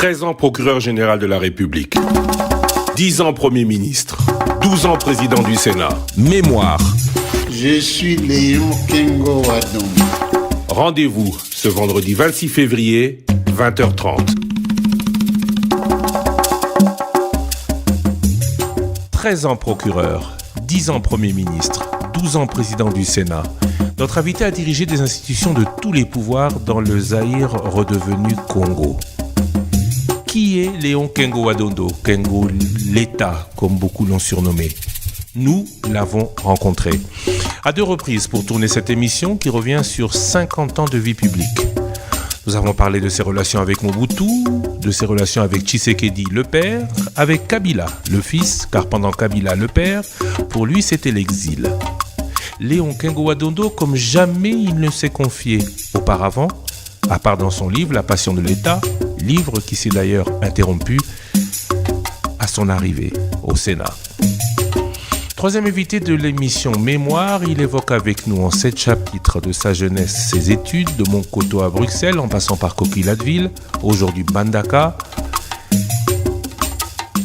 13 ans procureur général de la République, 10 ans Premier ministre, 12 ans président du Sénat. Mémoire. Je suis Léon Kengo Wadon. Rendez-vous ce vendredi 26 février, 20h30. 13 ans procureur, 10 ans Premier ministre, 12 ans président du Sénat. Notre invité a dirigé des institutions de tous les pouvoirs dans le Zaïre redevenu Congo. Qui est Léon Kengo Wadondo, Kengo l'État, comme beaucoup l'ont surnommé? Nous l'avons rencontré à 2 reprises pour tourner cette émission qui revient sur 50 ans de vie publique. Nous avons parlé de ses relations avec Mobutu, de ses relations avec Tshisekedi le père, avec Kabila le fils, car pendant Kabila le père, pour lui c'était l'exil. Léon Kengo Wadondo, comme jamais il ne s'est confié auparavant, à part dans son livre La Passion de l'État, livre qui s'est d'ailleurs interrompu à son arrivée au Sénat. Troisième invité de l'émission Mémoire, il évoque avec nous en 7 chapitres de sa jeunesse ses études de Monkoto à Bruxelles, en passant par Coquilhateville, aujourd'hui Mbandaka.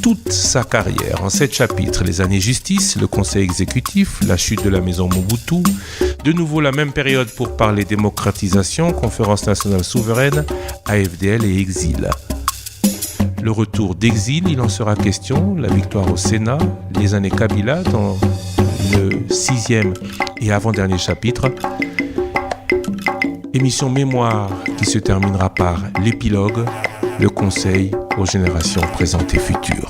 Toute sa carrière, en 7 chapitres, les années justice, le conseil exécutif, la chute de la maison Mobutu, de nouveau la même période pour parler démocratisation, conférence nationale souveraine, AFDL et exil. Le retour d'exil, il en sera question, la victoire au Sénat, les années Kabila dans le 6e et avant-dernier chapitre. Émission Mémoire qui se terminera par l'épilogue, le conseil aux générations présentes et futures.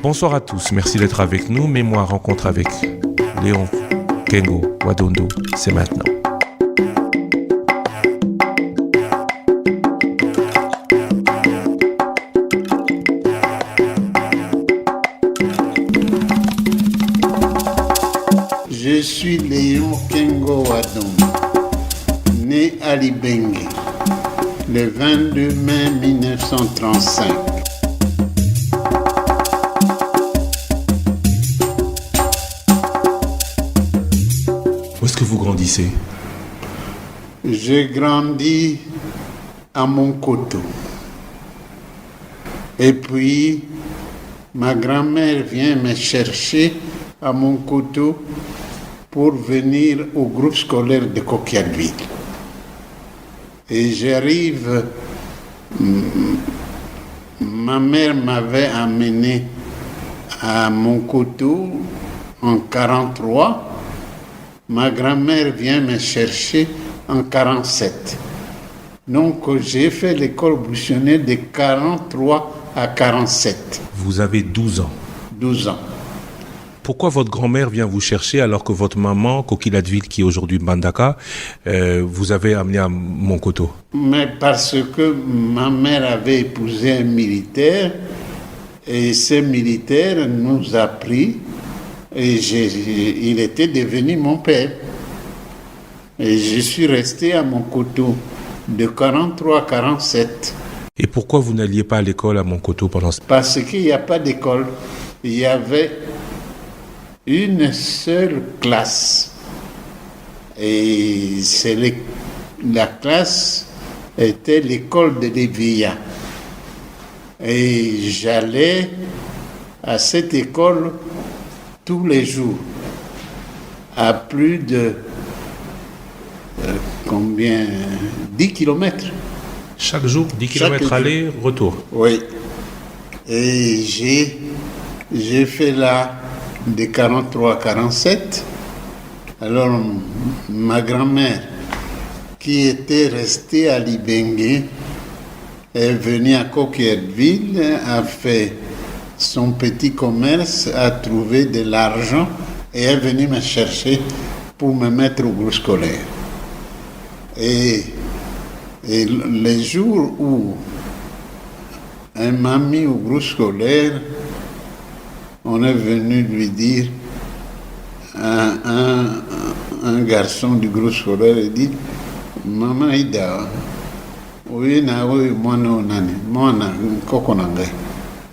Bonsoir à tous, merci d'être avec nous. Mémoire rencontre avec Léon Kengo Wadondo, c'est maintenant. Je suis Léon Kengo Wadon, né à Libengue, le 22 mai 1935. Où est-ce que vous grandissez? J'ai grandi à Monkoto. Et puis, ma grand-mère vient me chercher à Monkoto pour venir au groupe scolaire de Coquilhateville. Et j'arrive, ma mère m'avait amené à Monkoto en 1943. Ma grand-mère vient me chercher en 1947. Donc j'ai fait l'école buissonnière de 1943 à 1947. Vous avez 12 ans. 12 ans. Pourquoi votre grand-mère vient vous chercher alors que votre maman, Coquilhateville, qui est aujourd'hui Mbandaka, vous avez amené à Monkoto? Mais parce que ma mère avait épousé un militaire et ce militaire nous a pris et il était devenu mon père. Et je suis resté à Monkoto de 1943 à 1947. Et pourquoi vous n'alliez pas à l'école à Monkoto pendant ce temps? Parce qu'il n'y a pas d'école. Il y avait une seule classe. Et la classe était l'école de l'Évilla. Et j'allais à cette école tous les jours, à plus de 10 kilomètres. Chaque jour, 10 km aller, retour. Oui. Et j'ai fait là de 1943 à 1947. Alors, ma grand-mère, qui était restée à Libengue, est venue à Coquilhateville, a fait son petit commerce, a trouvé de l'argent et est venue me chercher pour me mettre au groupe scolaire. Et les jours où elle m'a mis au groupe scolaire, on est venu lui dire, un garçon du groupe scolaire, il dit, Maman Ida, oui, mwana koko nangai.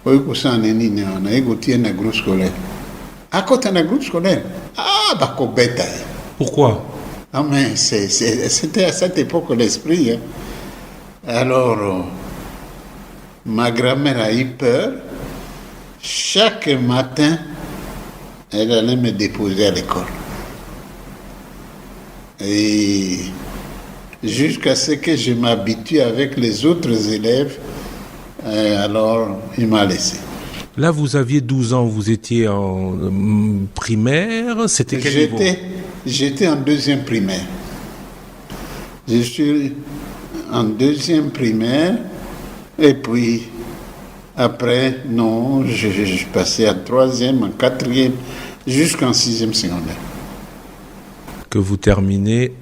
Oui, kusane nini na ego tiena groupe scolaire. À côté d'un groupe scolaire. Ah, bah, bête. Pourquoi? Ah, mais c'était à cette époque l'esprit. Hein. Alors, Ma grand-mère a eu peur. Chaque matin, elle allait me déposer à l'école. Et jusqu'à ce que je m'habitue avec les autres élèves, alors il m'a laissé. Là, vous aviez 12 ans, vous étiez en primaire, c'était quel niveau? J'étais en deuxième primaire. Je suis en deuxième primaire et puis après, non, je passais en troisième, en quatrième, jusqu'en sixième secondaire. Que vous terminez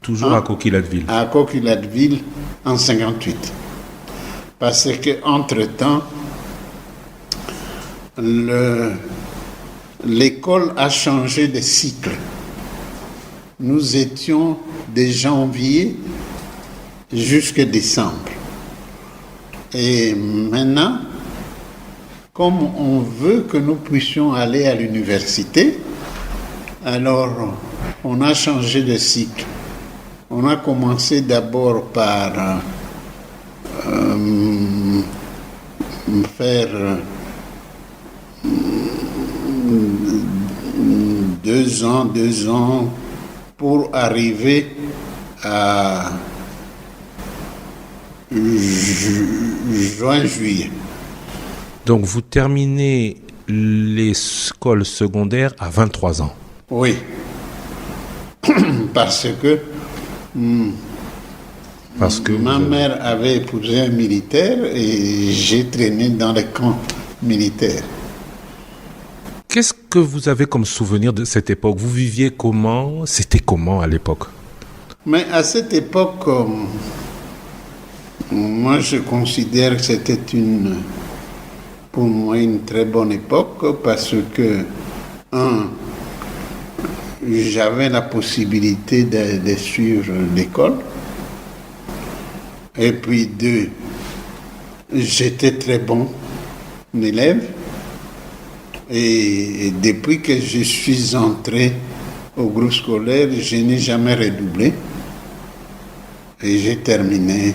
toujours à Coquilhateville? À Coquilhateville en 58. Parce qu'entre-temps, l'école a changé de cycle. Nous étions de janvier jusqu'à décembre. Et maintenant, comme on veut que nous puissions aller à l'université, alors on a changé de cycle. On a commencé d'abord par faire 2 ans pour arriver à juin-juillet. Donc vous terminez l'école secondaire à 23 ans? Oui, parce que ma mère avait épousé un militaire et j'ai traîné dans les camps militaires. Qu'est-ce que vous avez comme souvenir de cette époque? Vous viviez comment? C'était comment à l'époque? Mais à cette époque, moi je considère que c'était pour moi une très bonne époque parce que, j'avais la possibilité de suivre l'école. Et puis 2, j'étais très bon élève. Et depuis que je suis entré au groupe scolaire, je n'ai jamais redoublé. Et j'ai terminé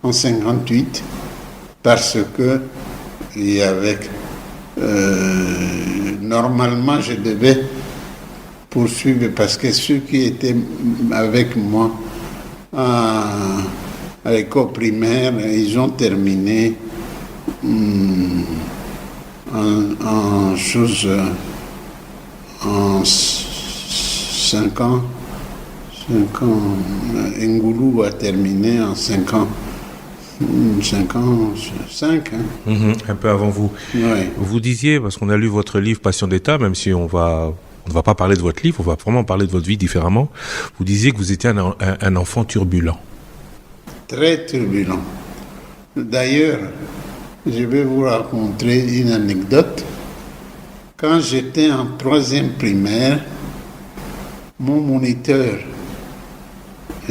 en 58 parce que il y avait normalement je devais poursuivre parce que ceux qui étaient avec moi à l'école primaire, ils ont terminé en 5 ans. Ngoulou a terminé en 5 ans. 5 ans. Un peu avant vous. Oui. Vous disiez, parce qu'on a lu votre livre Passion d'État, même si on ne va pas parler de votre livre, on va vraiment parler de votre vie différemment. Vous disiez que vous étiez un enfant turbulent. Très turbulent. D'ailleurs, je vais vous raconter une anecdote. Quand j'étais en 3e primaire, mon moniteur,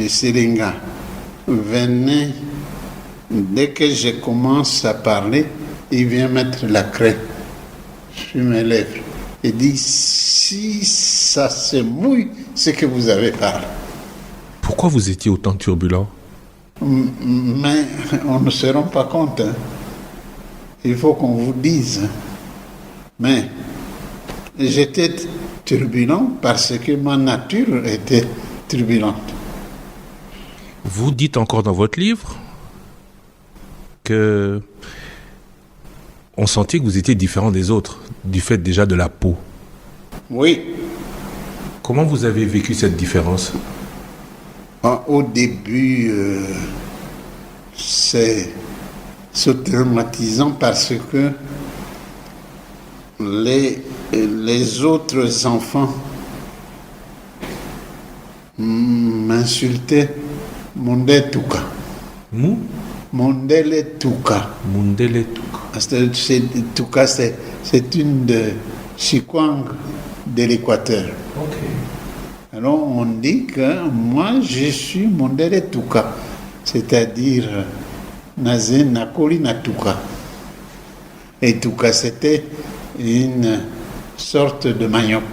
Serenga, venait, dès que je commence à parler, il vient mettre la craie sur mes lèvres. Il dit, si ça se mouille, c'est que vous avez parlé. Pourquoi vous étiez autant turbulent? Mais on ne se rend pas compte. Il faut qu'on vous dise. Mais j'étais turbulent parce que ma nature était turbulente. Vous dites encore dans votre livre que on sentait que vous étiez différent des autres, du fait déjà de la peau. Oui. Comment vous avez vécu cette différence? Au début, c'est traumatisant parce que les autres enfants m'insultaient Mondele Tuka. Mondele Tuka. Mondele Tuka. Tuka, c'est une de Chikwang de l'Équateur. Ok. Alors on dit que moi je suis Mondele Tuka, c'est-à-dire Nazé Nakoli Natuka. Et Tuka c'était une sorte de manioc.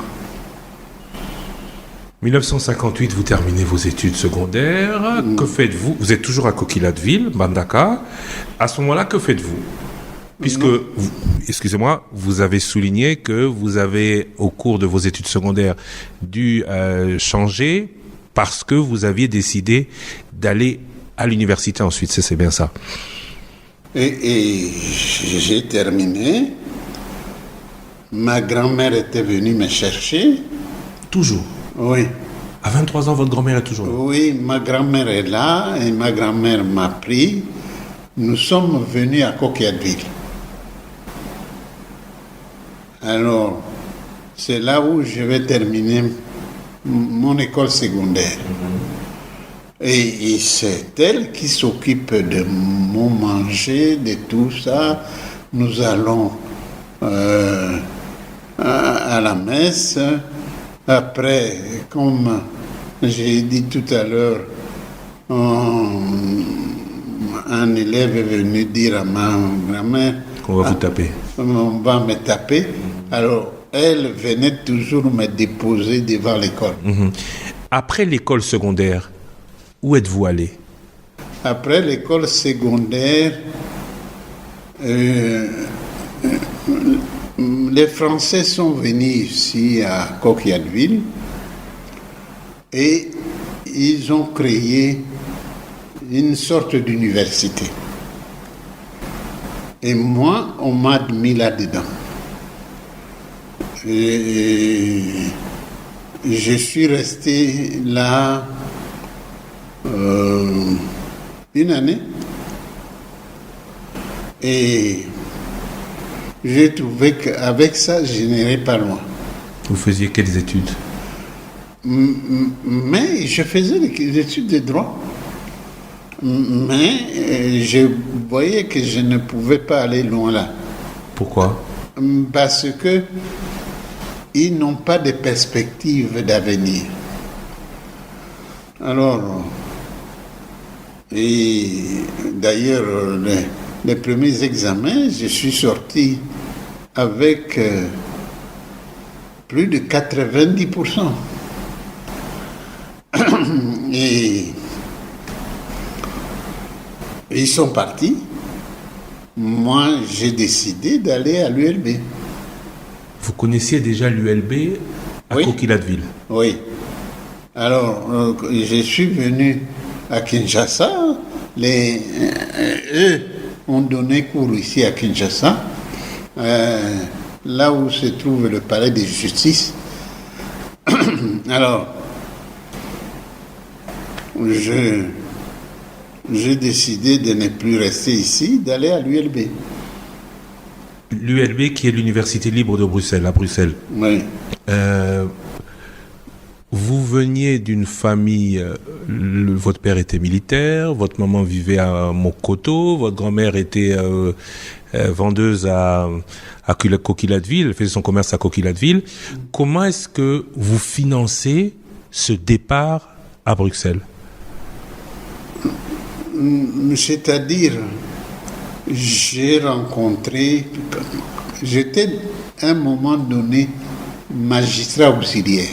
1958, vous terminez vos études secondaires. Que faites-vous? Vous êtes toujours à Coquilhateville, Mbandaka. À ce moment-là, que faites-vous? Puisque, excusez-moi, vous avez souligné que vous avez, au cours de vos études secondaires, dû changer parce que vous aviez décidé d'aller à l'université ensuite. C'est bien ça. Et j'ai terminé. Ma grand-mère était venue me chercher. Toujours? Oui. À 23 ans, votre grand-mère est toujours là? Oui, ma grand-mère est là et ma grand-mère m'a pris. Nous sommes venus à Coquilhateville. Alors, c'est là où je vais terminer mon école secondaire. Et c'est elle qui s'occupe de mon manger, de tout ça. Nous allons à la messe. Après, comme j'ai dit tout à l'heure, un élève est venu dire à ma grand-mère qu'on va vous taper. On va me taper. Alors, elle venait toujours me déposer devant l'école. Après l'école secondaire, où êtes-vous allé? Après l'école secondaire, les Français sont venus ici à Coquilhateville et ils ont créé une sorte d'université. Et moi, on m'a mis là-dedans. Et je suis resté là une année. Et j'ai trouvé qu'avec ça, je n'irais pas loin. Vous faisiez quelles études? Mais je faisais des études de droit. Mais je voyais que je ne pouvais pas aller loin là. Pourquoi? Parce que ils n'ont pas de perspective d'avenir. Alors, et d'ailleurs, les premiers examens, je suis sorti avec plus de 90%. Et ils sont partis. Moi, j'ai décidé d'aller à l'ULB. Vous connaissiez déjà l'ULB à Coquilhateville? Oui. Alors, je suis venu à Kinshasa. Eux ont donné cours ici à Kinshasa, là où se trouve le palais de justice. Alors, j'ai décidé de ne plus rester ici, d'aller à l'ULB. L'ULB qui est l'Université libre de Bruxelles, à Bruxelles. Oui. Vous veniez d'une famille, votre père était militaire, votre maman vivait à Mokoto, votre grand-mère était vendeuse à Coquilhateville, elle faisait son commerce à Coquilhateville. Comment est-ce que vous financez ce départ à Bruxelles? C'est-à-dire, j'ai rencontré, j'étais à un moment donné magistrat auxiliaire.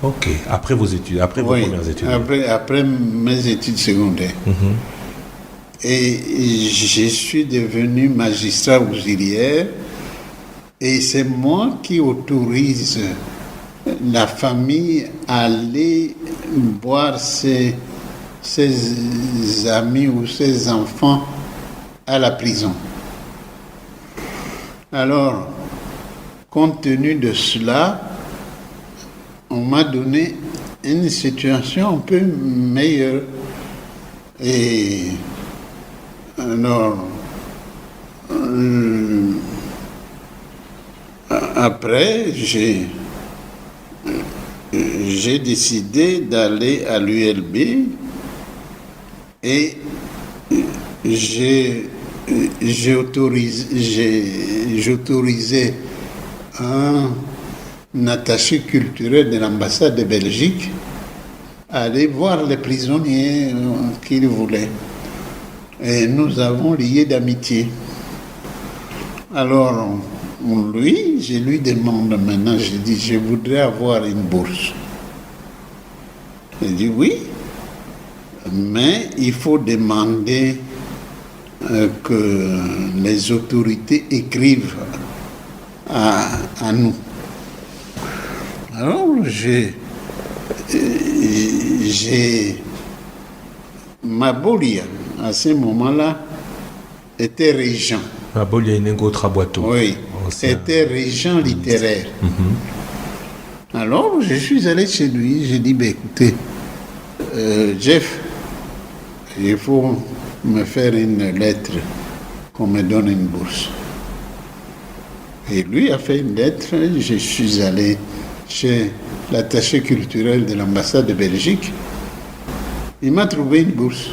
Ok, après vos études, après vos premières études. Après mes études secondaires. Et je suis devenu magistrat auxiliaire et c'est moi qui autorise la famille à aller voir ses amis ou ses enfants à la prison. Alors, compte tenu de cela, on m'a donné une situation un peu meilleure. Et alors, après, j'ai décidé d'aller à l'ULB et j'autorisais un attaché culturel de l'ambassade de Belgique à aller voir les prisonniers qu'il voulait. Et nous avons lié d'amitié. Alors, je lui demande maintenant, je dis, je voudrais avoir une bourse. Il dit oui, mais il faut demander que les autorités écrivent à nous. Alors Mabolia, à ce moment-là, était régent. Mabolia Inengo Traboito. Oui, était régent littéraire. Alors, je suis allé chez lui, j'ai dit, écoutez, Jeff, il faut me faire une lettre qu'on me donne une bourse. Et lui a fait une lettre, je suis allé chez l'attaché culturel de l'ambassade de Belgique. Il m'a trouvé une bourse.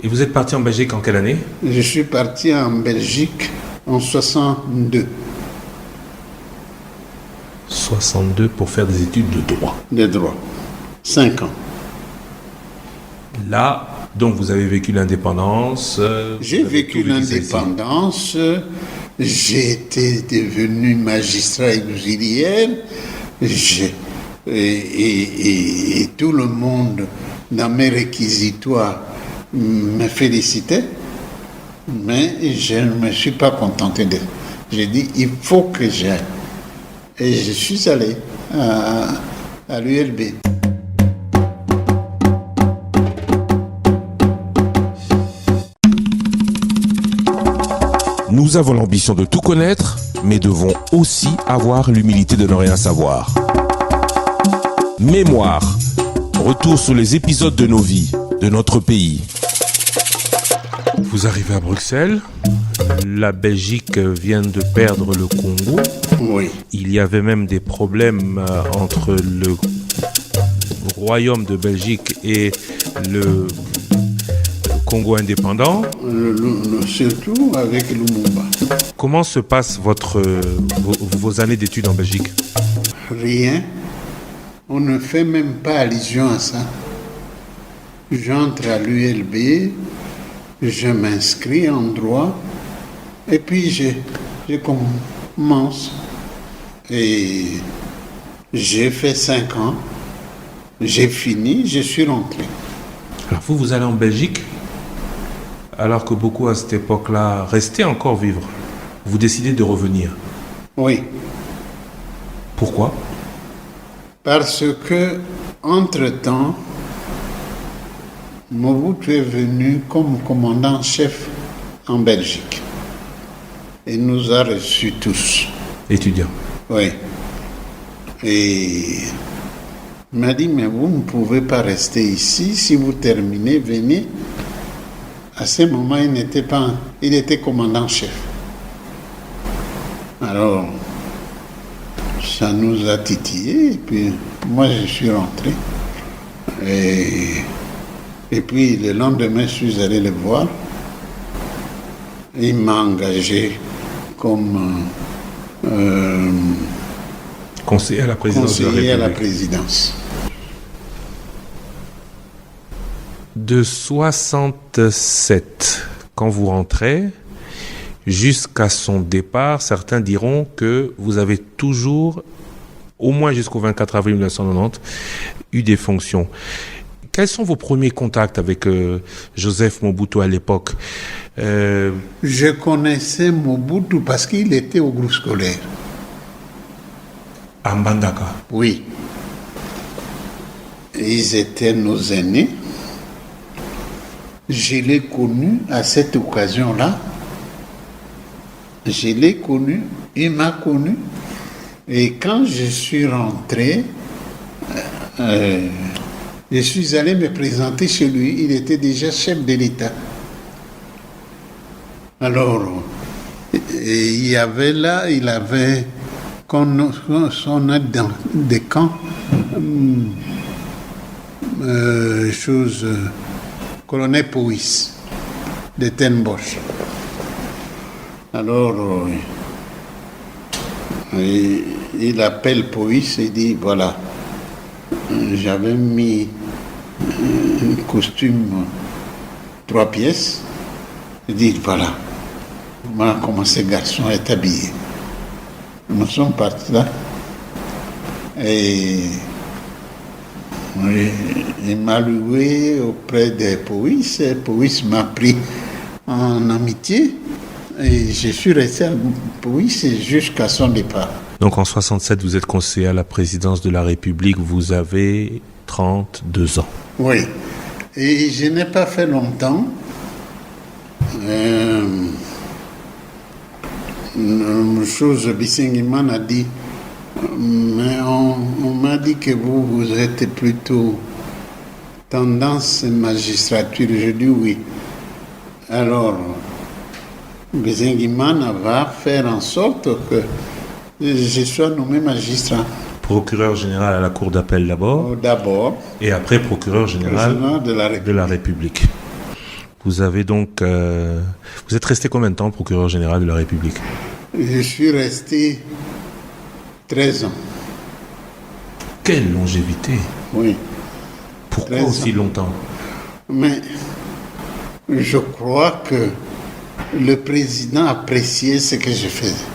Et vous êtes parti en Belgique en quelle année? Je suis parti en Belgique en 62. 62 pour faire des études de droit. De droit. 5 ans. Là, donc vous avez vécu l'indépendance. J'ai vécu l'indépendance. J'ai été devenu magistrat auxiliaire. Et tout le monde dans mes réquisitoires me félicitait. Mais je ne me suis pas contenté de... J'ai dit, il faut que j'aille. Et je suis allé à l'ULB. Nous avons l'ambition de tout connaître, mais devons aussi avoir l'humilité de ne rien savoir. Mémoire. Retour sur les épisodes de nos vies, de notre pays. Vous arrivez à Bruxelles. La Belgique vient de perdre le Congo. Oui. Il y avait même des problèmes entre le Royaume de Belgique et le Congo indépendant. Surtout avec Lumumba. Comment se passent vos années d'études en Belgique? Rien. On ne fait même pas allusion à ça. J'entre à l'ULB, je m'inscris en droit, et puis je commence. Et j'ai fait 5 ans, j'ai fini, je suis rentré. Alors vous allez en Belgique, alors que beaucoup à cette époque-là restaient encore vivre. Vous décidez de revenir. Oui. Pourquoi? Parce que, entre-temps, Mobutu est venu comme commandant-chef en Belgique. Il nous a reçus tous. Étudiants. Oui. Et il m'a dit, mais vous ne pouvez pas rester ici. Si vous terminez, venez. À ce moment, il était commandant-chef. Alors, ça nous a titillé. Et puis, moi, je suis rentré. Et puis, le lendemain, je suis allé le voir. Il m'a engagé comme conseiller à la présidence. Conseiller à la présidence. De 67, quand vous rentrez, jusqu'à son départ, certains diront que vous avez toujours, au moins jusqu'au 24 avril 1990, eu des fonctions. Quels sont vos premiers contacts avec Joseph Mobutu à l'époque? Je connaissais Mobutu parce qu'il était au groupe scolaire. À Mbandaka? Oui. Ils étaient nos aînés. Je l'ai connu à cette occasion-là. Je l'ai connu, il m'a connu. Et quand je suis rentré, je suis allé me présenter chez lui. Il était déjà chef de l'État. Alors, il avait son aide dans des camps, colonel Powys de Ten Bosch. Alors, il appelle Powys et dit, voilà, j'avais mis un costume 3 pièces. Il dit, voilà, voilà comment ce garçon est habillé. Nous sommes partis là. Et Oui, il m'a loué auprès des polices. Les polices m'a pris en amitié et je suis resté à police jusqu'à son départ. Donc en 67, vous êtes conseiller à la présidence de la République, vous avez 32 ans. Oui, et je n'ai pas fait longtemps. Une chose, Bisengiman a dit, mais on m'a dit que vous êtes plutôt tendance magistrature. Je dis oui. Alors, Bisengiman va faire en sorte que je sois nommé magistrat. Procureur général à la Cour d'appel d'abord. D'abord. Et après procureur général de la République. Vous avez donc... vous êtes resté combien de temps procureur général de la République? Je suis resté 13 ans. Quelle longévité! Oui. Pourquoi aussi longtemps? Mais je crois que le président appréciait ce que je faisais.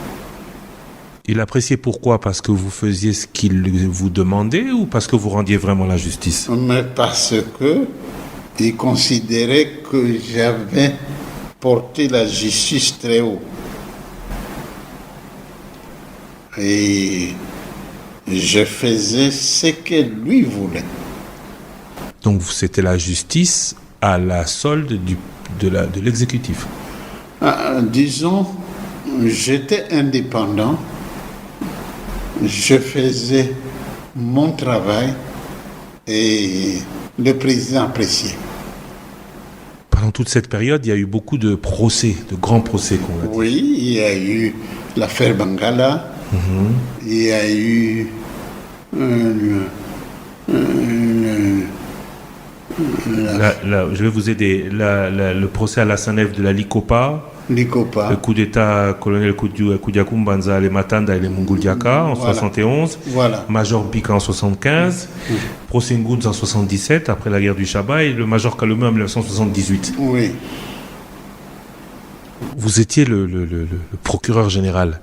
Il appréciait pourquoi? Parce que vous faisiez ce qu'il vous demandait ou parce que vous rendiez vraiment la justice? Mais parce que il considérait que j'avais porté la justice très haut. Et je faisais ce que lui voulait. Donc c'était la justice à la solde de l'exécutif. Disons, j'étais indépendant, je faisais mon travail et le président appréciait. Pendant toute cette période, il y a eu beaucoup de procès, de grands procès qu'on a dit. Oui, il y a eu l'affaire Bangala, il y a eu je vais vous aider. Le procès à la Sanef de la Licopa, le coup d'État colonel Koudiakou Mbanza, les Matanda et les Munguldiaka en 71, Major Bika en 75, procès Ngoudz en 77 après la guerre du Chaba et le Major Kalomé en 1978. Oui. Vous étiez le procureur général.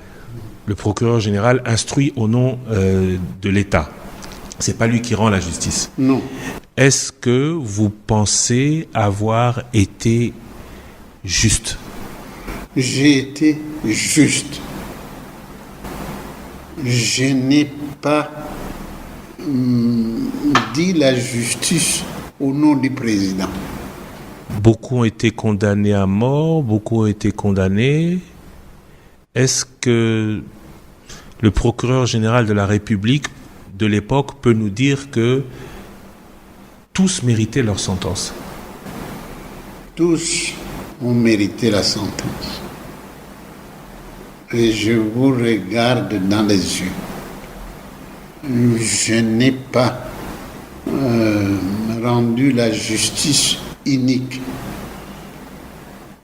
Le procureur général instruit au nom de l'État. C'est pas lui qui rend la justice. Non. Est-ce que vous pensez avoir été juste? J'ai été juste. Je n'ai pas dit la justice au nom du président. Beaucoup ont été condamnés à mort, beaucoup ont été condamnés. Est-ce que le procureur général de la République de l'époque peut nous dire que tous méritaient leur sentence? Tous ont mérité la sentence. Et je vous regarde dans les yeux. Je n'ai pas rendu la justice unique.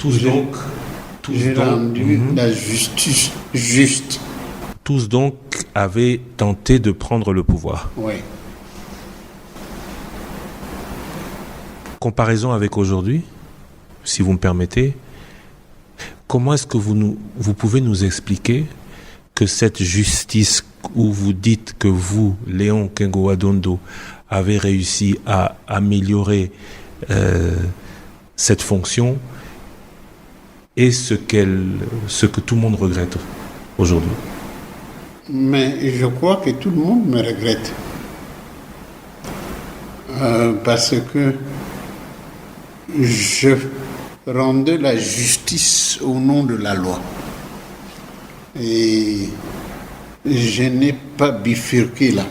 J'ai rendu la justice juste. Tous donc avaient tenté de prendre le pouvoir. Oui. Comparaison avec aujourd'hui, si vous me permettez, comment est-ce que vous pouvez nous expliquer que cette justice où vous dites que vous, Léon Kengo Adondo, avez réussi à améliorer cette fonction est ce que tout le monde regrette aujourd'hui? Mais je crois que tout le monde me regrette. Parce que je rendais la justice au nom de la loi. Et je n'ai pas bifurqué là.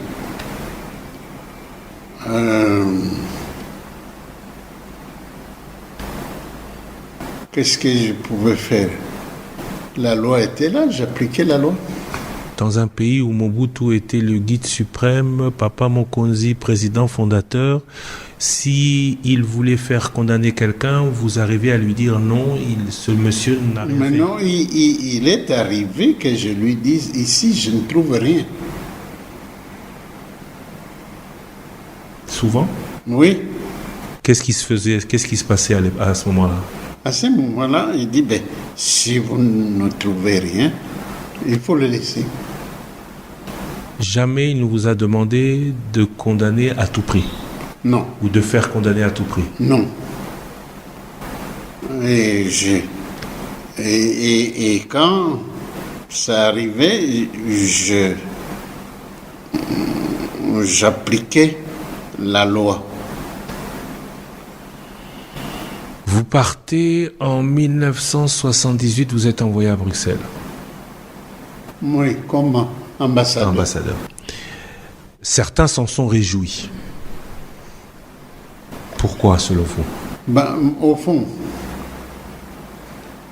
Qu'est-ce que je pouvais faire? La loi était là, j'appliquais la loi. Dans un pays où Mobutu était le guide suprême, Papa Mokonzi, président fondateur, si il voulait faire condamner quelqu'un, vous arrivez à lui dire non, ce monsieur n'a rien fait. Mais non, il est arrivé que je lui dise ici, je ne trouve rien. Souvent? Oui. Qu'est-ce qui se passait à ce moment-là? À ce moment-là, il dit, si vous ne trouvez rien, il faut le laisser. Jamais il ne vous a demandé de condamner à tout prix. Non. Ou de faire condamner à tout prix? Non. Et quand ça arrivait, j'appliquais la loi. Vous partez en 1978, vous êtes envoyé à Bruxelles. Oui, comme ambassadeur. Certains s'en sont réjouis. Pourquoi, selon vous? Au fond,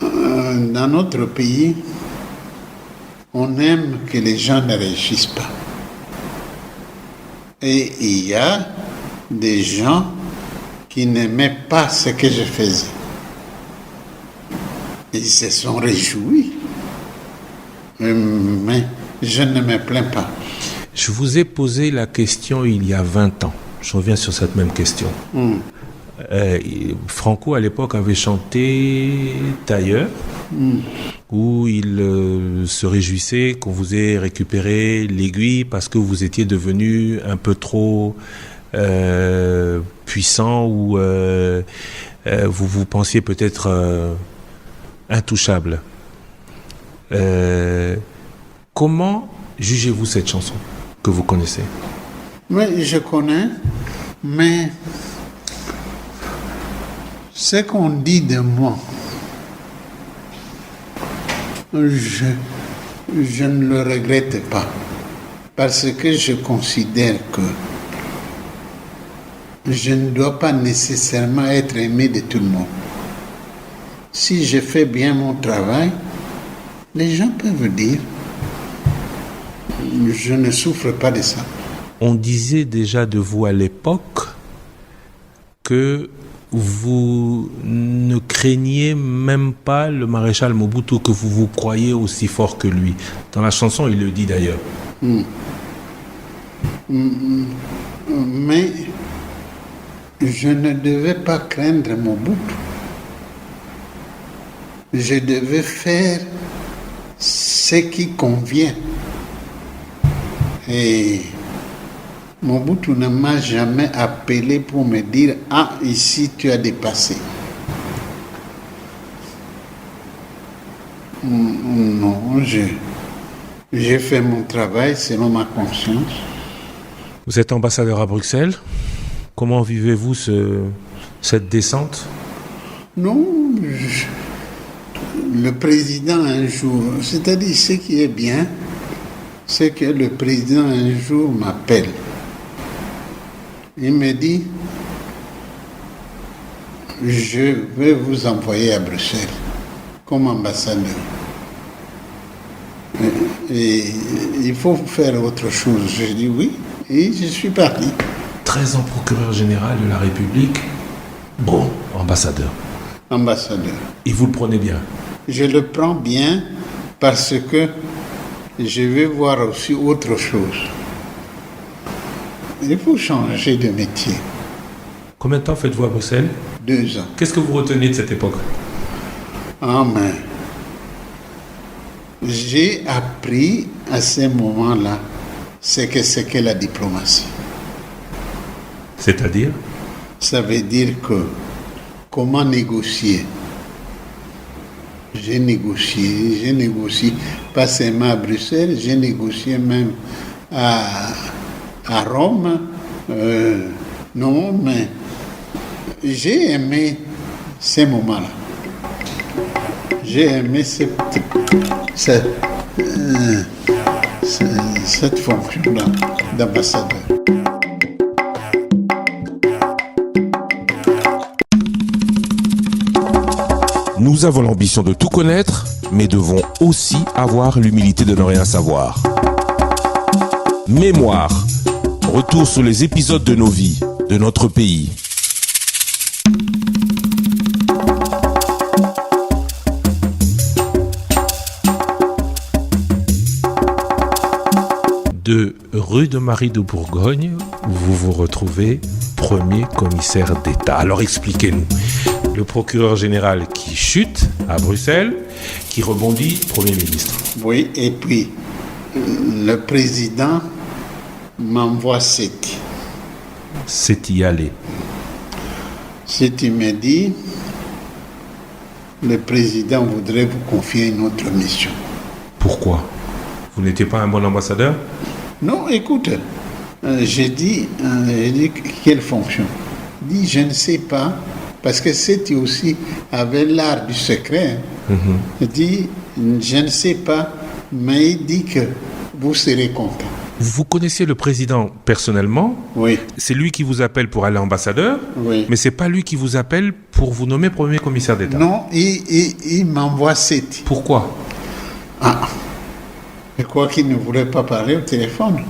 dans notre pays, on aime que les gens ne réussissent pas. Et il y a des gens qui n'aimaient pas ce que je faisais. Ils se sont réjouis. Mais je ne me plains pas. Je vous ai posé la question il y a 20 ans. Je reviens sur cette même question. Franco, à l'époque, avait chanté Tailleur, où il se réjouissait qu'on vous ait récupéré l'aiguille parce que vous étiez devenu un peu trop puissant ou vous pensiez peut-être intouchable. Comment jugez-vous cette chanson que vous connaissez? Oui, je connais, mais ce qu'on dit de moi, je ne le regrette pas, parce que je considère que je ne dois pas nécessairement être aimé de tout le monde. Si je fais bien mon travail, les gens peuvent dire, je ne souffre pas de ça. On disait déjà de vous à l'époque que vous ne craigniez même pas le maréchal Mobutu, que vous vous croyez aussi fort que lui. Dans la chanson, il le dit d'ailleurs. Mais je ne devais pas craindre Mobutu. Je devais faire ce qui convient. Et Mobutu ne m'a jamais appelé pour me dire « Ah, ici, tu as dépassé. » Non, j'ai fait mon travail selon ma conscience. Vous êtes ambassadeur à Bruxelles. Comment vivez-vous cette descente? Non, le président un jour, c'est-à-dire ce qui est bien, c'est que le président un jour m'appelle. Il me dit, je vais vous envoyer à Bruxelles comme ambassadeur. Et il faut faire autre chose. Je dis oui, et je suis parti. 13 ans procureur général de la République, bon, ambassadeur. Ambassadeur. Et vous le prenez bien? Je le prends bien parce que je vais voir aussi autre chose. Il faut changer de métier. Combien de temps faites-vous à Bruxelles? 2 ans. Qu'est-ce que vous retenez de cette époque? Ah, mais j'ai appris à ce moment-là ce que c'est que la diplomatie. C'est-à-dire? Ça veut dire que comment négocier. J'ai négocié pas seulement à Bruxelles, j'ai négocié même à Rome. Non, mais j'ai aimé ces moments-là. J'ai aimé cette fonction d'ambassadeur. Nous avons l'ambition de tout connaître, mais devons aussi avoir l'humilité de ne rien savoir. Mémoire. Retour sur les épisodes de nos vies, de notre pays. De rue de Marie de Bourgogne, vous vous retrouvez premier commissaire d'État. Alors expliquez-nous. Le procureur général qui chute à Bruxelles, qui rebondit Premier ministre. Oui, et puis le président m'envoie 7. C'est y aller. C'est il m'a dit, le président voudrait vous confier une autre mission. Pourquoi? Vous n'étiez pas un bon ambassadeur? Non, écoute, j'ai dit, quelle fonction? Il dit, je ne sais pas, parce que c'était aussi avait l'art du secret. Il dit, je ne sais pas, mais il dit que vous serez content. Vous connaissiez le président personnellement? Oui. C'est lui qui vous appelle pour aller ambassadeur? Oui. Mais c'est pas lui qui vous appelle pour vous nommer premier commissaire d'État? Non, il m'envoie cette. Pourquoi? Je crois qu'il ne voulait pas parler au téléphone.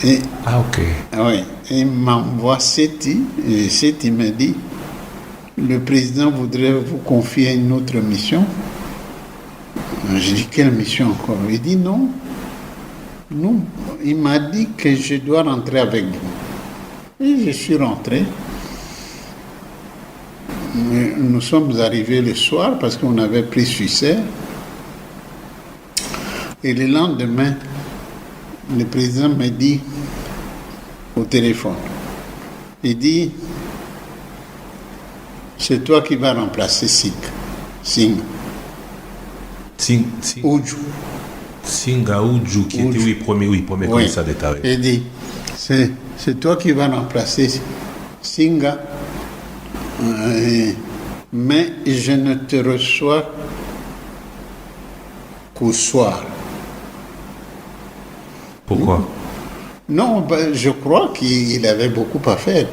Et, ok. Oui, il m'envoie Seti, et Seti me dit, le président voudrait vous confier une autre mission. J'ai dit, quelle mission encore? Il dit, non, il m'a dit que je dois rentrer avec vous. Et je suis rentré. Nous sommes arrivés le soir parce qu'on avait pris Suissère. Et le lendemain, le président me dit au téléphone, il dit, c'est toi qui vas remplacer Singa Uju. Singa Uju, qui était premier commissaire d'État. Oui. Il dit, c'est toi qui vas remplacer Singa, mais je ne te reçois qu'au soir. Pourquoi? Non, je crois qu'il avait beaucoup à faire.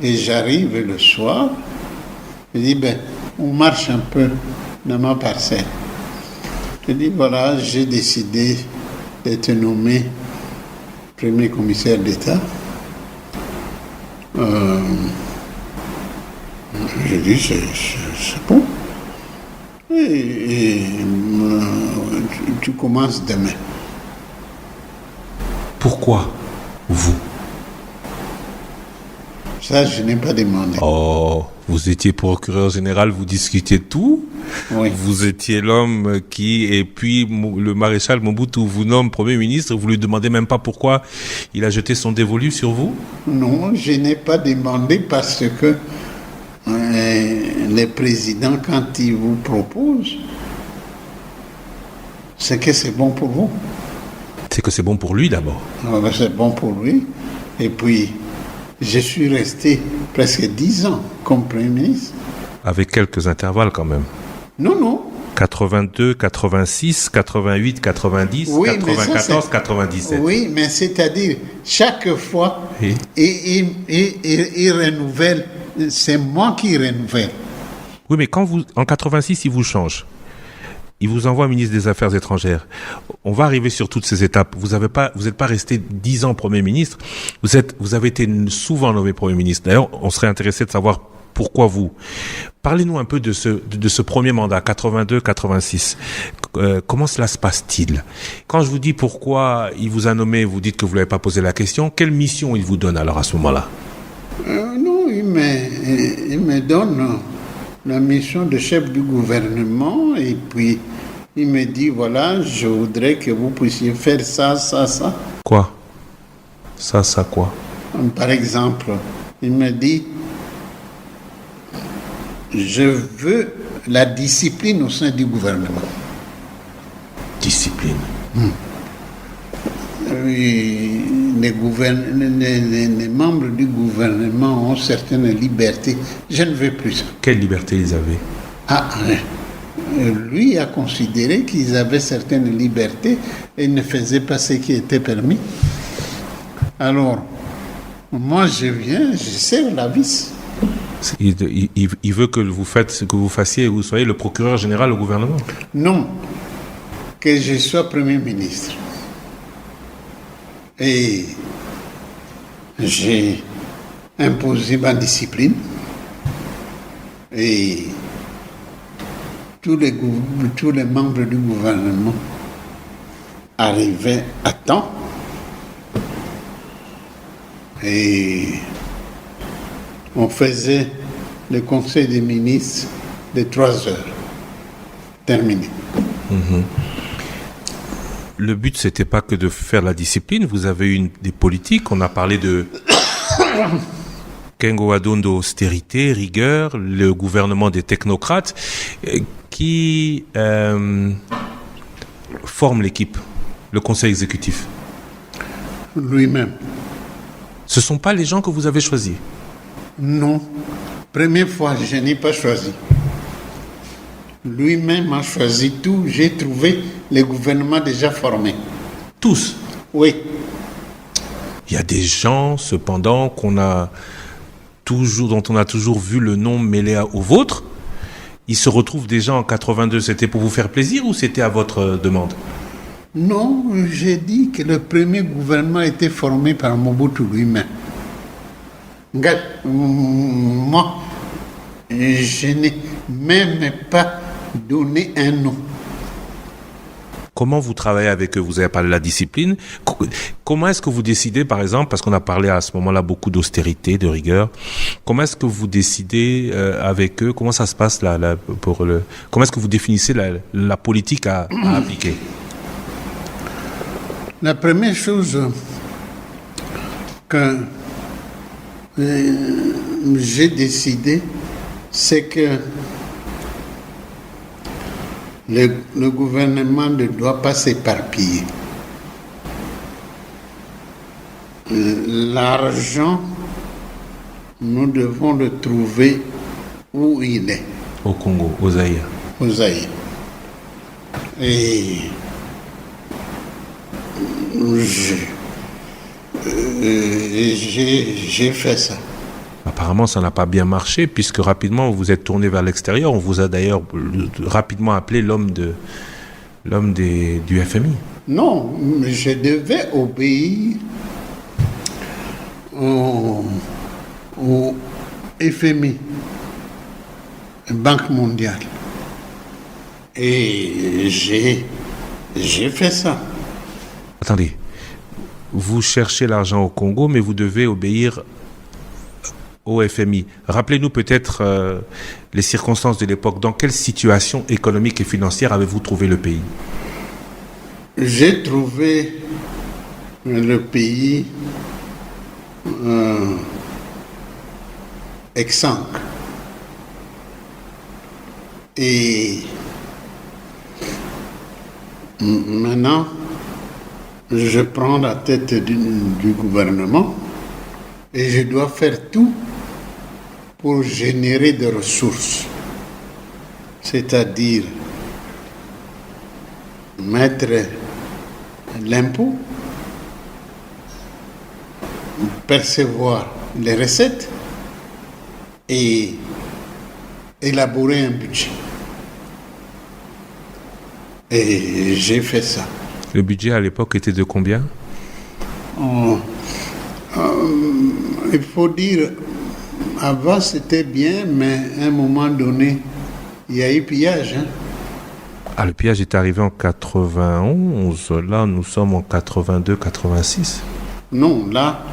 Et j'arrive le soir, je dis, on marche un peu dans ma parcelle. Je dis, voilà, j'ai décidé d'être nommé premier commissaire d'État. Je dis, c'est bon. Et tu commences demain. Pourquoi vous? Ça, je n'ai pas demandé. Oh, vous étiez procureur général, vous discutiez tout. Oui. Vous étiez l'homme qui, et puis le maréchal Mobutu vous nomme Premier ministre, vous lui demandez même pas pourquoi il a jeté son dévolu sur vous? Non, je n'ai pas demandé parce que le président, quand il vous propose, c'est que c'est bon pour vous. C'est que c'est bon pour lui d'abord. C'est bon pour lui. Et puis, je suis resté presque 10 ans comme Premier ministre. Avec quelques intervalles quand même. Non. 82, 86, 88, 90, oui, 94, 97. Oui, mais c'est-à-dire, chaque fois, il renouvelle. C'est moi qui renouvelle. Oui, mais quand en 86, il vous change. Il vous envoie ministre des Affaires étrangères. On va arriver sur toutes ces étapes. Vous n'êtes pas resté 10 ans Premier ministre. Vous avez été souvent nommé Premier ministre. D'ailleurs, on serait intéressé de savoir pourquoi vous. Parlez-nous un peu de ce premier mandat, 82-86. Comment cela se passe-t-il? Quand je vous dis pourquoi il vous a nommé, vous dites que vous ne l'avez pas posé la question. Quelle mission il vous donne alors à ce moment-là? Non, il me donne la mission de chef du gouvernement et puis il me dit, voilà, je voudrais que vous puissiez faire ça. Quoi? Ça quoi? Par exemple, il me dit, je veux la discipline au sein du gouvernement. Discipline. Les membres du gouvernement ont certaines libertés. Je ne veux plus ça. Quelle liberté ils avaient? Lui a considéré qu'ils avaient certaines libertés et ne faisaient pas ce qui était permis. Alors, moi je viens, je serre la vis. Il veut que vous fassiez, vous soyez le procureur général au gouvernement? Non, que je sois Premier ministre. Et j'ai imposé ma discipline et tous les membres du gouvernement arrivaient à temps et on faisait le conseil des ministres de 3 heures. Terminé. Le but, c'était pas que de faire la discipline. Vous avez eu des politiques. On a parlé de Kengo Adondo, austérité, rigueur, le gouvernement des technocrates qui forme l'équipe, le conseil exécutif. Lui-même. Ce ne sont pas les gens que vous avez choisis? Non. Première fois, je n'ai pas choisi. Lui-même a choisi tout. J'ai trouvé les gouvernements déjà formés. Tous? Oui. Il y a des gens, cependant, dont on a toujours vu le nom mêlé au vôtre. Ils se retrouvent déjà en 82. C'était pour vous faire plaisir ou c'était à votre demande? Non, j'ai dit que le premier gouvernement a été formé par Mobutu lui-même. Moi, je n'ai même pas donné un nom. Comment vous travaillez avec eux? Vous avez parlé de la discipline. Comment est-ce que vous décidez, par exemple, parce qu'on a parlé à ce moment-là beaucoup d'austérité, de rigueur, comment est-ce que vous décidez avec eux? Comment ça se passe comment est-ce que vous définissez la politique à appliquer? La première chose que j'ai décidé, c'est que le gouvernement ne doit pas s'éparpiller. L'argent, nous devons le trouver où il est. Au Congo, au Zaïre. Au Zaïre. Et j'ai fait ça. Apparemment, ça n'a pas bien marché puisque rapidement vous vous êtes tourné vers l'extérieur. On vous a d'ailleurs rapidement appelé l'homme du FMI. Non, je devais obéir au FMI, Banque mondiale. Et j'ai fait ça. Attendez, vous cherchez l'argent au Congo, mais vous devez obéir au FMI. Rappelez-nous peut-être les circonstances de l'époque. Dans quelle situation économique et financière avez-vous trouvé le pays? J'ai trouvé le pays exsangue. Et maintenant, je prends la tête du gouvernement et je dois faire tout pour générer des ressources, c'est-à-dire mettre l'impôt, percevoir les recettes et élaborer un budget. Et j'ai fait ça. Le budget à l'époque était de combien? Il faut dire, avant c'était bien, mais à un moment donné, il y a eu pillage. Ah, le pillage est arrivé en 91. Là, nous sommes en 82, 86. Non, là,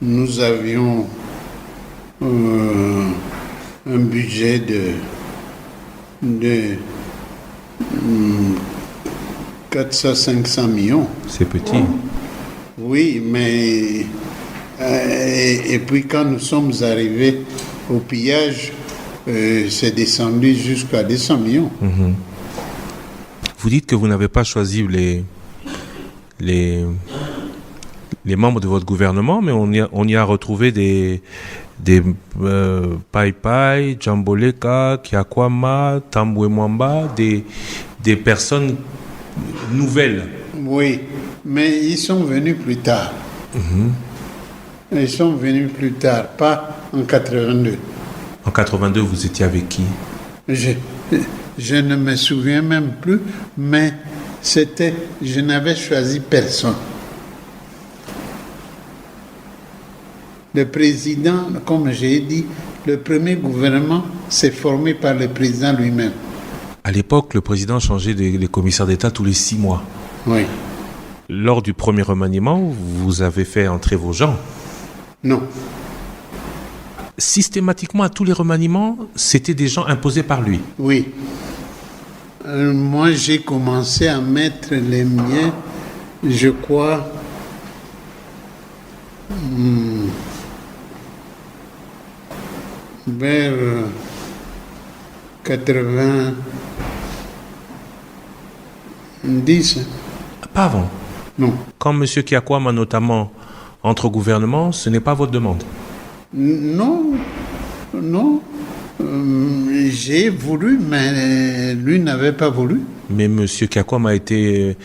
nous avions un budget de 400-500 millions. C'est petit. Oui, mais et puis quand nous sommes arrivés au pillage, c'est descendu jusqu'à 200 millions. Mm-hmm. Vous dites que vous n'avez pas choisi les membres de votre gouvernement, mais on y a retrouvé des Pai Pai, Djamboleka, Kiakwama, Tambwe Mwamba, des personnes nouvelles. Oui, mais ils sont venus plus tard. Mm-hmm. Ils sont venus plus tard, pas en 82. En 82, vous étiez avec qui? Je ne me souviens même plus, mais je n'avais choisi personne. Le président, comme j'ai dit, le premier gouvernement s'est formé par le président lui-même. À l'époque, le président changeait les commissaires d'État tous les 6 mois. Oui. Lors du premier remaniement, vous avez fait entrer vos gens? Non. Systématiquement, à tous les remaniements, c'était des gens imposés par lui? Oui. Moi, j'ai commencé à mettre les miens, je crois, vers 90. Pas avant. Non. Quand M. Kyakwam a notamment entre au gouvernement, ce n'est pas votre demande. Non, non. J'ai voulu, mais lui n'avait pas voulu. Mais M. Kyakwam a été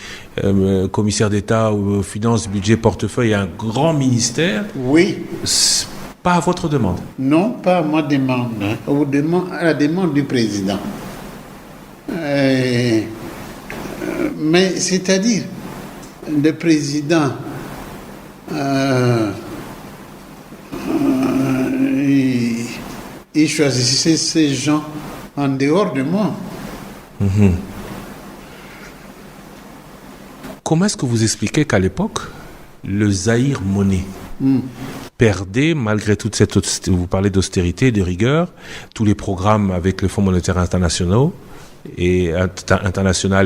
commissaire d'État aux finances, budget, portefeuille, un grand ministère. Oui. Pas à votre demande. Non, pas à ma demande, hein. À la demande du président. Mais c'est-à-dire, le président, il choisissait ces gens en dehors de moi. Mm-hmm. Comment est-ce que vous expliquez qu'à l'époque, le Zaïre monnaie perdait, malgré toute cette... Vous parlez d'austérité, de rigueur, tous les programmes avec le Fonds monétaire international,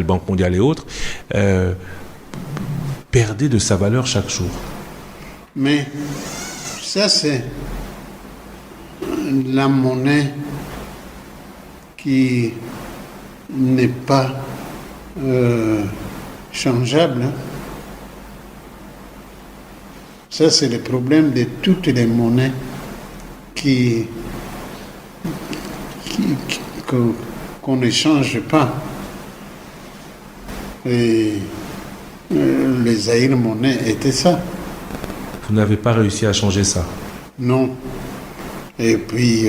Banque mondiale et autres, perdait de sa valeur chaque jour. Mais ça, c'est la monnaie qui n'est pas changeable. Ça, c'est le problème de toutes les monnaies qu'on ne change pas. Et les Zaïre monnaie étaient ça. Vous n'avez pas réussi à changer ça? Non. Et puis,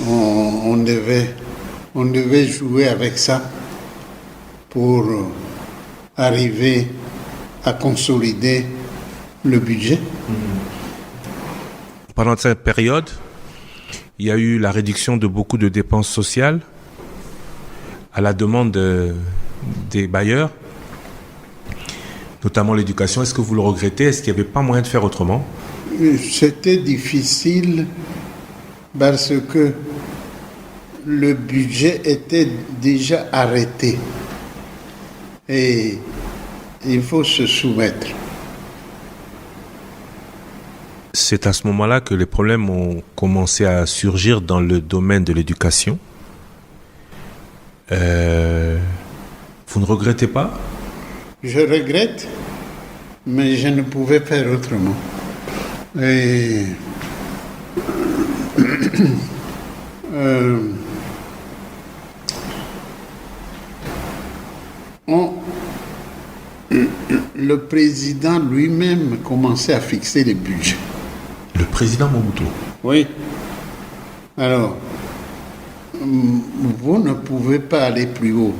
on devait jouer avec ça pour arriver à consolider le budget. Pendant cette période, il y a eu la réduction de beaucoup de dépenses sociales à la demande des bailleurs, notamment l'éducation. Est-ce que vous le regrettez? Est-ce qu'il n'y avait pas moyen de faire autrement? C'était difficile parce que le budget était déjà arrêté et il faut se soumettre. C'est à ce moment-là que les problèmes ont commencé à surgir dans le domaine de l'éducation. Vous ne regrettez pas? Je regrette, mais je ne pouvais faire autrement. Et le président lui-même commençait à fixer les budgets. Le président Mobutu? Oui. Alors, vous ne pouvez pas aller plus haut.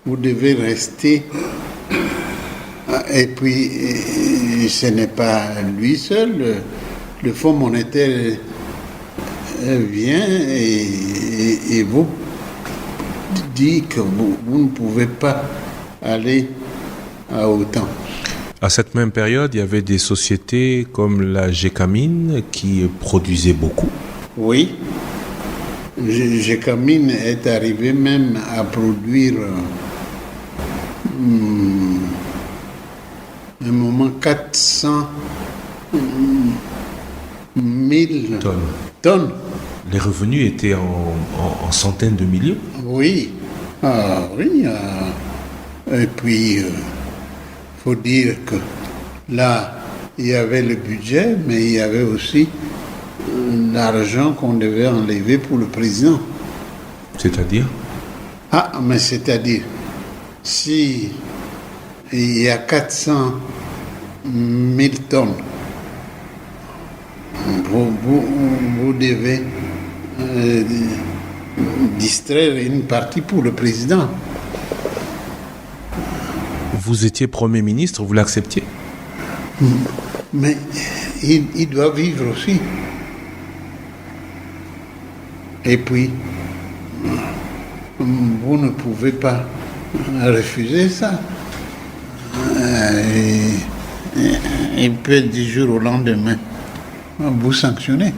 Vous devez rester. Et puis, ce n'est pas lui seul. Le Fonds monétaire vient et vous dit que vous ne pouvez pas aller à autant. À cette même période, il y avait des sociétés comme la Gécamine qui produisaient beaucoup. Oui. Gécamine est arrivé même à produire un moment 400 000 tonnes. Les revenus étaient en centaines de millions. Oui. Ah, oui. Et puis, faut dire que là, il y avait le budget, mais il y avait aussi l'argent qu'on devait enlever pour le président. C'est-à-dire? Ah, mais c'est-à-dire, si il y a 400 000 tonnes, vous devez distraire une partie pour le président. Vous étiez Premier ministre, vous l'acceptiez? Mais il doit vivre aussi. Et puis, vous ne pouvez pas refuser ça. Il peut être du jour au lendemain vous sanctionner.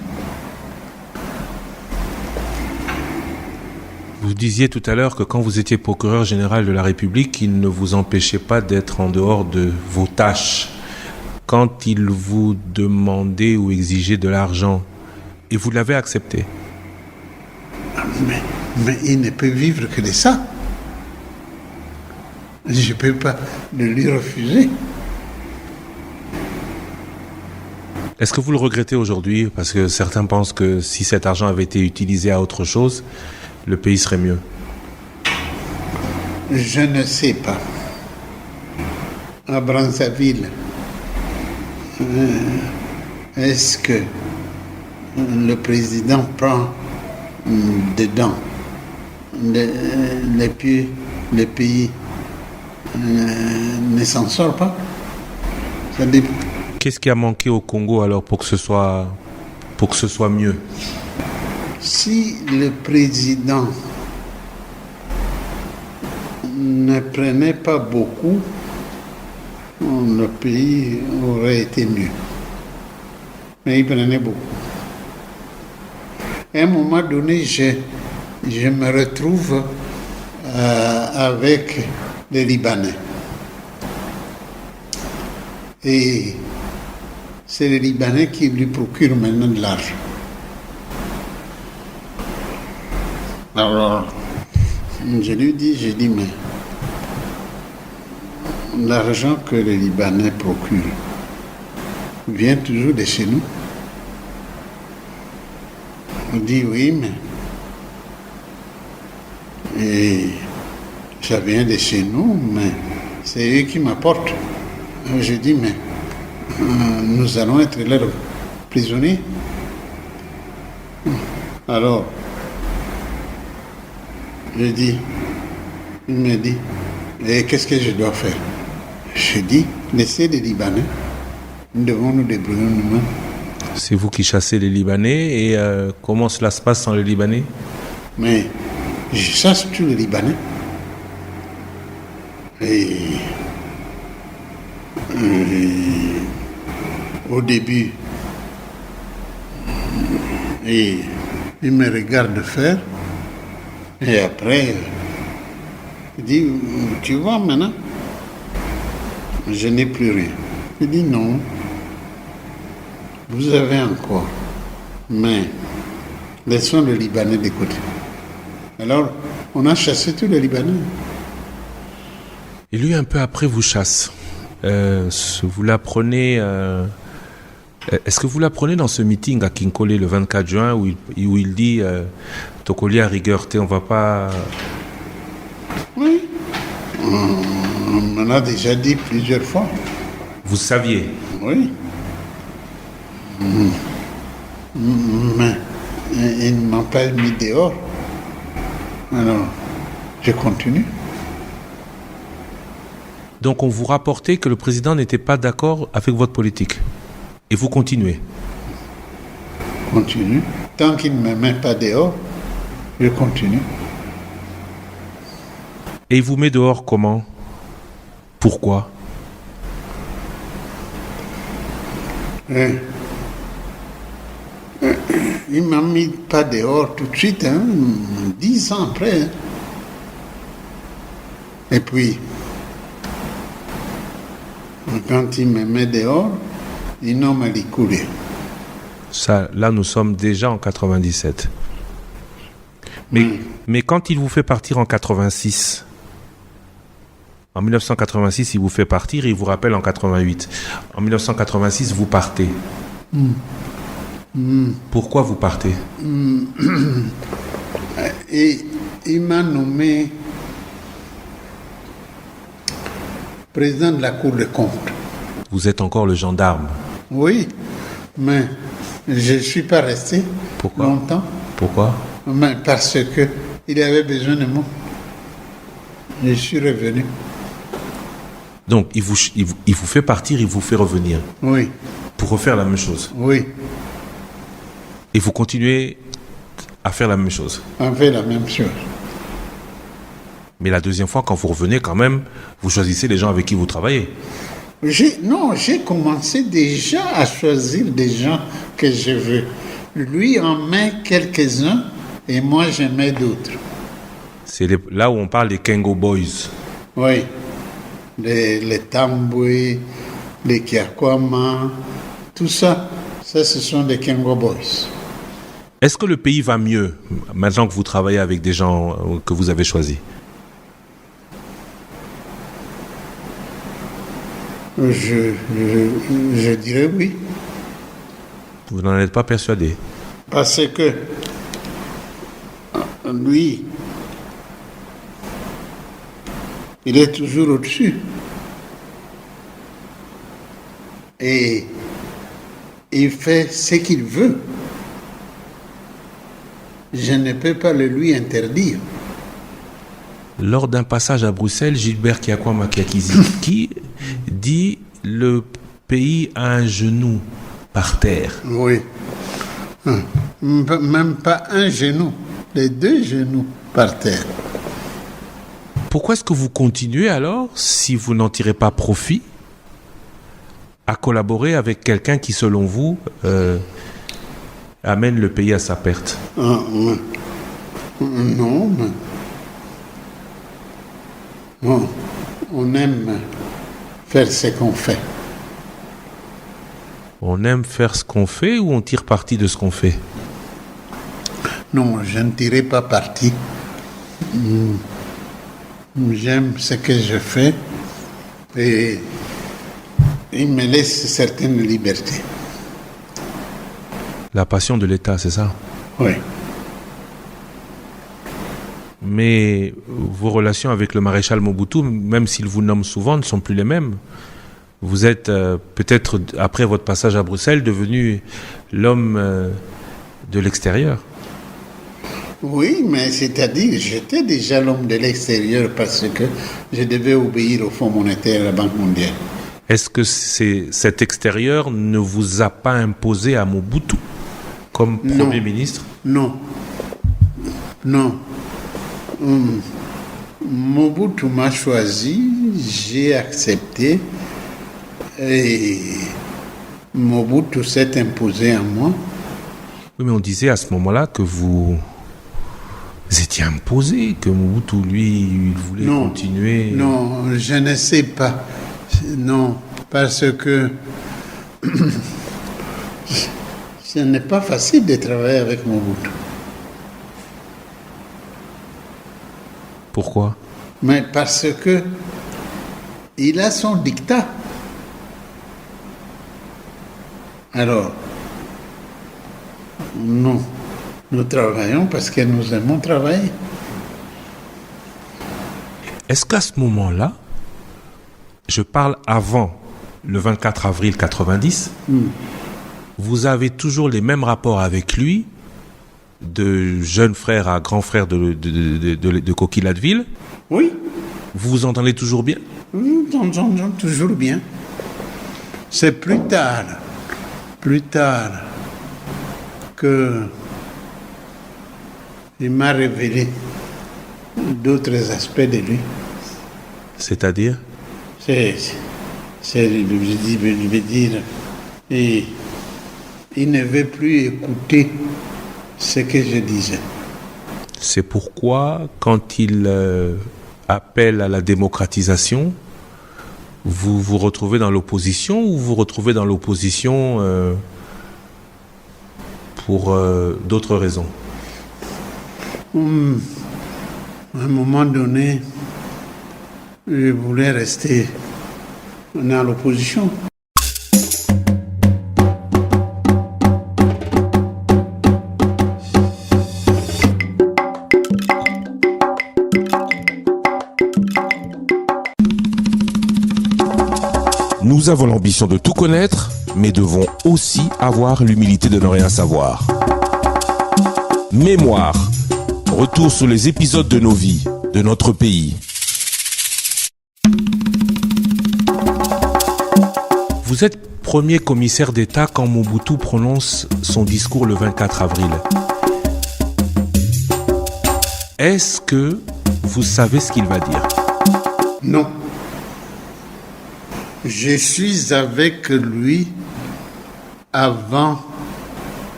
Vous disiez tout à l'heure que quand vous étiez procureur général de la République, il ne vous empêchait pas d'être en dehors de vos tâches. Quand il vous demandait ou exigeait de l'argent, Et vous l'avez accepté. Mais il ne peut vivre que de ça. Je ne peux pas le lui refuser. Est-ce que vous le regrettez aujourd'hui? Parce que certains pensent que si cet argent avait été utilisé à autre chose, le pays serait mieux. Je ne sais pas. À Brazzaville, est-ce que le président prend dedans le pays ne s'en sort pas? Ça dépend. Qu'est-ce qui a manqué au Congo alors pour que ce soit mieux? Si le président ne prenait pas beaucoup, le pays aurait été mieux. Mais il prenait beaucoup. À un moment donné, je me retrouve avec les Libanais. Et c'est les Libanais qui lui procurent maintenant de l'argent. Alors, je lui dis, mais l'argent que les Libanais procurent vient toujours de chez nous. Il dit oui, mais et ça vient de chez nous, mais c'est eux qui m'apportent. Je dis, mais nous allons être leurs prisonniers. Alors, il me dit, et qu'est-ce que je dois faire? Je dis, laissez les Libanais, nous devons nous débrouiller nous-mêmes. C'est vous qui chassez les Libanais et comment cela se passe sans les Libanais? Mais je chasse tous les Libanais. Et au début, et il me regarde faire, et après, il dit, tu vois maintenant, je n'ai plus rien. Il dit non, vous avez encore, mais laissons le Libanais de côté. Alors, on a chassé tous les Libanais. Et lui, un peu après, vous chasse. Vous l'apprenez. Est-ce que vous l'apprenez dans ce meeting à Kinkole le 24 juin où il dit Tokoli à rigueur, on va pas. Oui. On m'en a déjà dit plusieurs fois. Vous saviez? Oui. Mais il ne m'a pas mis dehors. Alors, je continue. Donc on vous rapportait que le président n'était pas d'accord avec votre politique. Et vous continuez. Continue. Tant qu'il ne me met pas dehors, je continue. Et il vous met dehors comment? Pourquoi? Il ne m'a mis pas dehors tout de suite, 10 ans après. Et puis, quand il me met dehors, il nomme Likoulé. Ça, là, nous sommes déjà en 97. Mais quand il vous fait partir en 86, en 1986, il vous fait partir et il vous rappelle en 88. En 1986, vous partez. Pourquoi vous partez? Et il m'a nommé président de la Cour des comptes. Vous êtes encore le gendarme. Oui, mais je ne suis pas resté longtemps. Pourquoi? Mais parce qu'il avait besoin de moi. Je suis revenu. Donc, il vous fait partir, il vous fait revenir. Oui. Pour refaire la même chose. Oui. Et vous continuez à faire la même chose. On fait la même chose. Mais la deuxième fois, quand vous revenez, quand même, vous choisissez les gens avec qui vous travaillez. J'ai commencé déjà à choisir des gens que je veux. Lui en met quelques-uns et moi j'en mets d'autres. C'est là où on parle des Kengo Boys. Oui. Les Tamboué, les Kiakwama, tout ça, ce sont des Kengo Boys. Est-ce que le pays va mieux maintenant que vous travaillez avec des gens que vous avez choisis? Je dirais oui. Vous n'en êtes pas persuadé? Parce que lui, il est toujours au-dessus. Et il fait ce qu'il veut. Je ne peux pas le lui interdire. Lors d'un passage à Bruxelles, Gilbert Kyakwama Kiakiziki dit le pays a un genou par terre. Oui. Même pas un genou, les deux genoux par terre. Pourquoi est-ce que vous continuez alors, si vous n'en tirez pas profit, à collaborer avec quelqu'un qui, selon vous, amène le pays à sa perte? Non, mais bon, on aime faire ce qu'on fait. On aime faire ce qu'on fait ou on tire parti de ce qu'on fait? Non, je ne tirais pas parti. J'aime ce que je fais et il me laisse certaines libertés. La passion de l'État, c'est ça? Oui. Mais vos relations avec le maréchal Mobutu, même s'il vous nomme souvent, ne sont plus les mêmes. Vous êtes peut-être, après votre passage à Bruxelles, devenu l'homme de l'extérieur. Oui, mais c'est-à-dire, j'étais déjà l'homme de l'extérieur parce que je devais obéir au Fonds monétaire à la Banque mondiale. Est-ce que cet extérieur ne vous a pas imposé à Mobutu comme Premier ministre? Non. Non. Mobutu m'a choisi, j'ai accepté et Mobutu s'est imposé à moi. Oui, mais on disait à ce moment-là que vous étiez imposé, que Mobutu, lui, il voulait continuer. Non, je ne sais pas. Non, parce que ce n'est pas facile de travailler avec Mobutu. Pourquoi? Mais parce que il a son dictat. Alors, non, nous travaillons parce que nous aimons travailler. Est-ce qu'à ce moment-là, je parle avant le 24 avril 90, vous avez toujours les mêmes rapports avec lui, de jeune frère à grand frère de Koki Ladville? Oui. Vous vous entendez toujours bien? Nous nous entendons toujours bien. C'est plus tard que il m'a révélé d'autres aspects de lui. C'est-à-dire? Je veux dire, et il ne veut plus écouter ce que je disais. C'est pourquoi, quand il appelle à la démocratisation, vous vous retrouvez dans l'opposition ou vous vous retrouvez dans l'opposition pour d'autres raisons? À un moment donné, je voulais rester dans l'opposition. Nous avons l'ambition de tout connaître, mais devons aussi avoir l'humilité de ne rien savoir. Mémoire. Retour sur les épisodes de nos vies, de notre pays. Vous êtes premier commissaire d'État quand Mobutu prononce son discours le 24 avril. Est-ce que vous savez ce qu'il va dire? Non. Je suis avec lui avant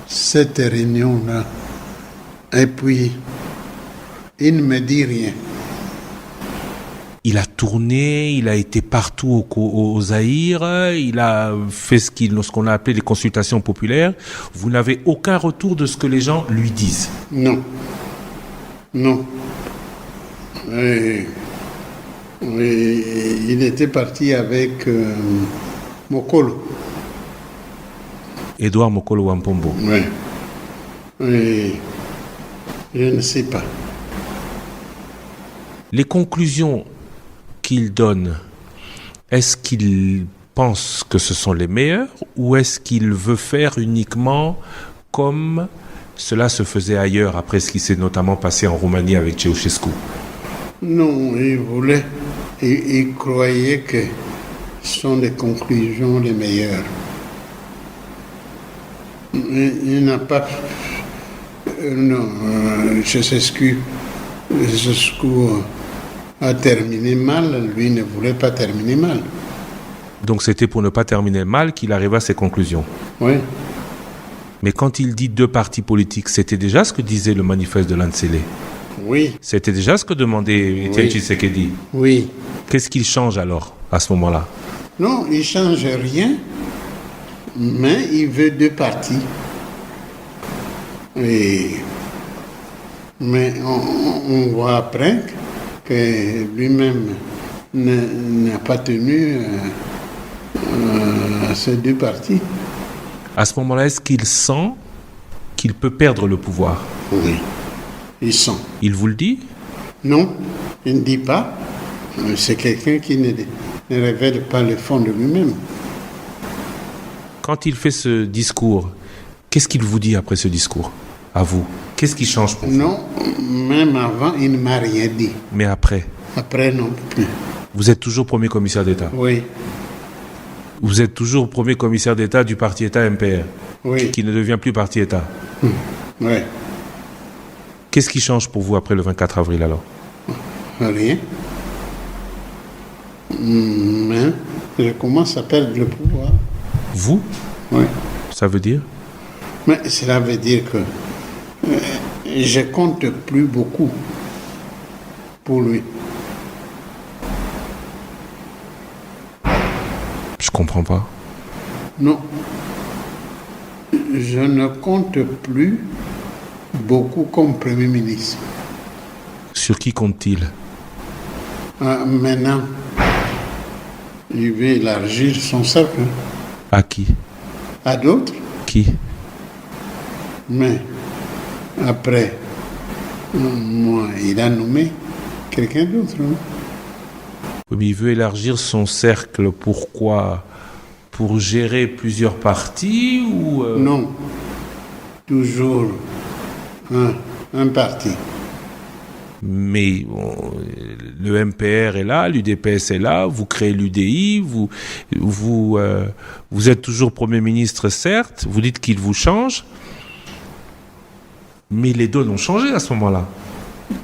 cette réunion-là. Et puis, il ne me dit rien. il a tourné, il a été partout au Zaïre, il a fait ce qu'on a appelé les consultations populaires. Vous n'avez aucun retour de ce que les gens lui disent? Non. Non. Il était parti avec Mokolo. Édouard Mokolo Wampombo. Oui. Je ne sais pas. Les conclusions qu'il donne, est-ce qu'il pense que ce sont les meilleures ou est-ce qu'il veut faire uniquement comme cela se faisait ailleurs après ce qui s'est notamment passé en Roumanie avec Ceausescu? Non, il croyait que ce sont les conclusions les meilleures. Il n'a pas... non, Ceausescu a terminé mal, lui ne voulait pas terminer mal. Donc c'était pour ne pas terminer mal qu'il arriva à ses conclusions. Oui. Mais quand il dit 2 partis politiques, c'était déjà ce que disait le manifeste de Lancelot. Oui. C'était déjà ce que demandait Étienne Tshisekedi. Oui. Qu'est-ce qu'il change alors, à ce moment-là? Non, il ne change rien, mais il veut 2 partis. Mais on voit après que lui-même n'a pas tenu ces 2 partis. À ce moment-là, est-ce qu'il sent qu'il peut perdre le pouvoir? Oui, il sent. Il vous le dit? Non, il ne dit pas. C'est quelqu'un qui ne révèle pas le fond de lui-même. Quand il fait ce discours, qu'est-ce qu'il vous dit après ce discours, à vous? Qu'est-ce qui change pour vous? Non, même avant, il ne m'a rien dit. Mais après? Après, non plus. Vous êtes toujours premier commissaire d'État? Oui. Vous êtes toujours premier commissaire d'État du parti État MPR? Oui. Qui ne devient plus parti État? Oui. Qu'est-ce qui change pour vous après le 24 avril alors? Rien. Mais je commence à perdre le pouvoir. Vous? Oui. Ça veut dire? Mais cela veut dire que je compte plus beaucoup pour lui. Je comprends pas. Non. Je ne compte plus beaucoup comme Premier ministre. Sur qui compte-t-il? Maintenant, il veut élargir son cercle. À qui? À d'autres. Qui? Mais après, moi, il a nommé quelqu'un d'autre. Oui, mais il veut élargir son cercle. Pourquoi? Pour gérer plusieurs partis ou Non, toujours un parti. Mais le MPR est là, l'UDPS est là, vous créez l'UDI, vous êtes toujours Premier ministre, certes, vous dites qu'il vous change, mais les donnes ont changé à ce moment-là.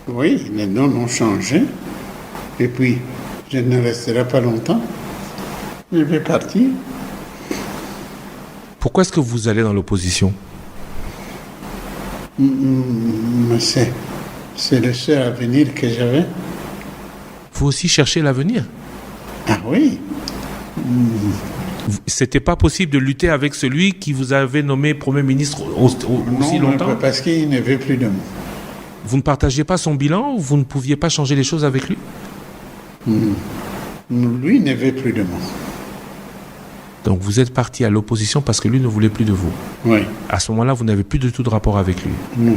Oui, les donnes ont changé. Et puis, je ne resterai pas longtemps. Je vais partir. Pourquoi est-ce que vous allez dans l'opposition? C'est le seul avenir que j'avais. Vous aussi cherchez l'avenir? Ah oui. C'était pas possible de lutter avec celui qui vous avait nommé Premier ministre aussi longtemps? Non, parce qu'il ne veut plus de moi. Vous ne partagiez pas son bilan? Vous ne pouviez pas changer les choses avec lui? Lui ne veut plus de moi. Donc vous êtes parti à l'opposition parce que lui ne voulait plus de vous. Oui. À ce moment-là, vous n'avez plus du tout de rapport avec lui. Non.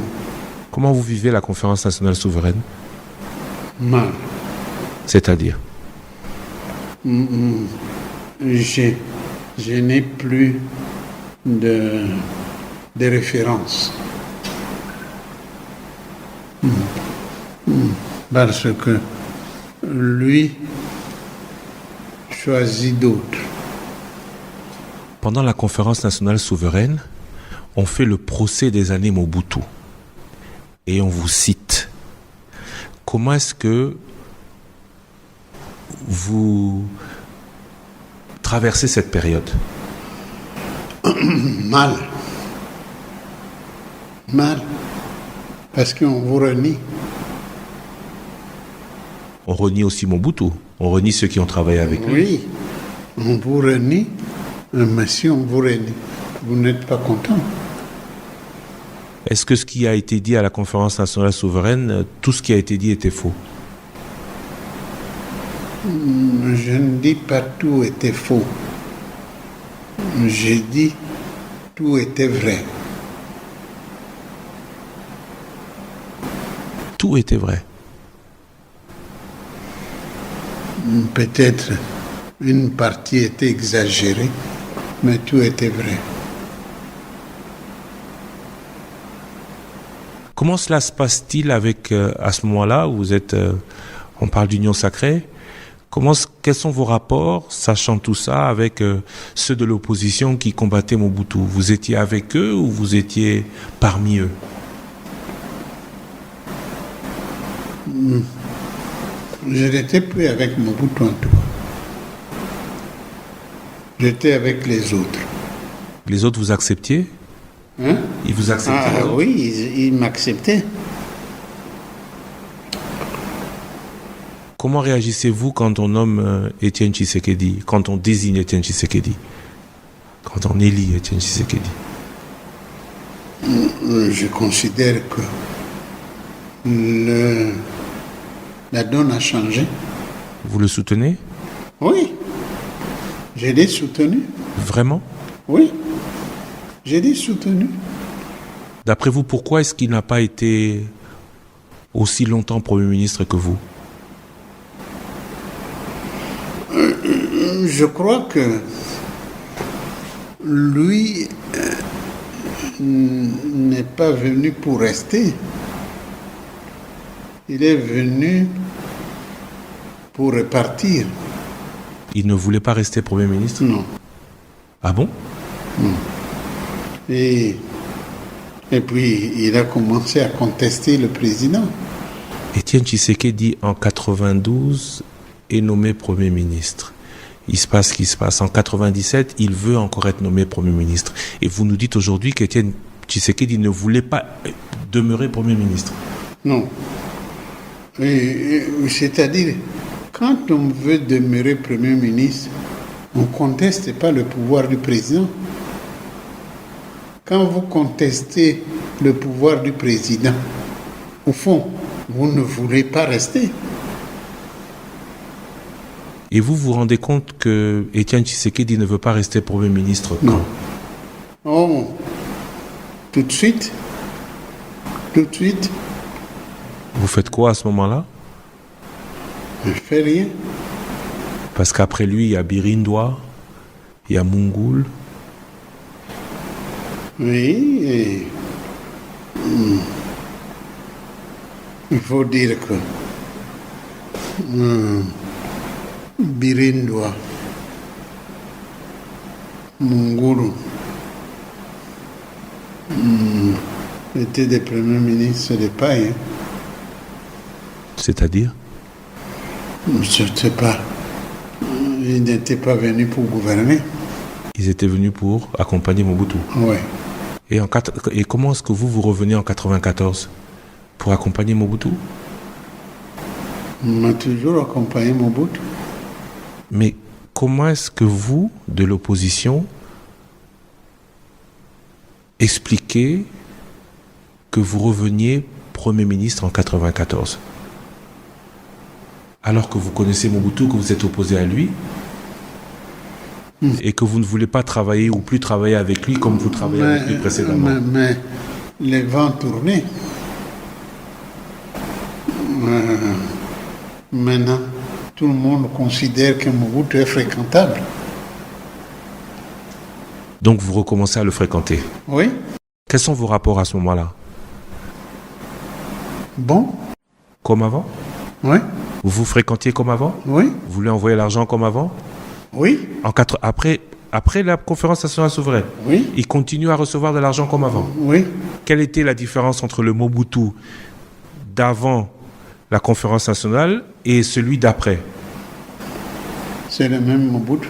Comment vous vivez la conférence nationale souveraine? Mal. C'est-à-dire? Je n'ai plus de référence. Parce que lui choisit d'autres. Pendant la conférence nationale souveraine, on fait le procès des années Mobutu. Et on vous cite. Comment est-ce que vous traversez cette période? Mal. Mal. Parce qu'on vous renie. On renie aussi Mobutu. On renie ceux qui ont travaillé avec lui. Oui, on vous renie, mais si on vous renie, vous n'êtes pas content. Est-ce que ce qui a été dit à la conférence nationale souveraine, tout ce qui a été dit était faux? Je ne dis pas tout était faux. J'ai dit tout était vrai. Tout était vrai. Peut-être une partie était exagérée, mais tout était vrai. Comment cela se passe-t-il avec, à ce moment-là, où vous êtes, on parle d'union sacrée, quels sont vos rapports, sachant tout ça, avec ceux de l'opposition qui combattaient Mobutu? Vous étiez avec eux ou vous étiez parmi eux? Je n'étais plus avec Mobutu en tout cas. J'étais avec les autres. Les autres vous acceptiez? Hein? Ils vous acceptaient? Ah oui, ils m'acceptaient. Comment réagissez-vous quand on nomme Étienne Tshisekedi, quand on désigne Étienne Tshisekedi, quand on élit Étienne Tshisekedi? Je considère que la donne a changé. Vous le soutenez? Oui, je l'ai soutenu. Vraiment? Oui, je l'ai soutenu. D'après vous, pourquoi est-ce qu'il n'a pas été aussi longtemps Premier ministre que vous? Je crois que lui n'est pas venu pour rester. Il est venu pour repartir. Il ne voulait pas rester Premier ministre? Non. Ah bon? Non. Et puis, il a commencé à contester le président. Étienne Tshisekedi, en 92, est nommé Premier ministre. Il se passe ce qui se passe. En 97, il veut encore être nommé Premier ministre. Et vous nous dites aujourd'hui qu'Étienne Tshisekedi ne voulait pas demeurer Premier ministre. Non. C'est-à-dire, quand on veut demeurer Premier ministre, on ne conteste pas le pouvoir du président. Quand vous contestez le pouvoir du président, au fond, vous ne voulez pas rester. Et vous vous rendez compte que Étienne Tshisekedi ne veut pas rester Premier ministre? Non. Oh, tout de suite. Tout de suite. Vous faites quoi à ce moment-là? Je ne fais rien. Parce qu'après lui, il y a Birindwa, il y a Mungoul. Oui, et il faut dire que Birindwa, Mungoul étaient des premiers ministres de paille. C'est-à-dire? Je ne sais pas. Ils n'étaient pas venus pour gouverner. Ils étaient venus pour accompagner Mobutu. Oui. Et comment est-ce que vous revenez en 94 pour accompagner Mobutu? On a toujours accompagné Mobutu. Mais comment est-ce que vous, de l'opposition, expliquez que vous reveniez Premier ministre en 94 alors que vous connaissez Mobutu, que vous êtes opposé à lui et que vous ne voulez pas travailler ou plus travailler avec lui comme vous travaillez avec lui précédemment? Mais les vents tournaient. Maintenant, tout le monde considère que Mobutu est fréquentable. Donc vous recommencez à le fréquenter? Oui. Quels sont vos rapports à ce moment-là? Bon. Comme avant? Oui. Vous vous fréquentiez comme avant? Oui. Vous lui envoyez l'argent comme avant? Oui. Après la conférence nationale souveraine, Oui. il continue à recevoir de l'argent comme avant? Oui. Quelle était la différence entre le Mobutu d'avant la conférence nationale et celui d'après? C'est le même Mobutu.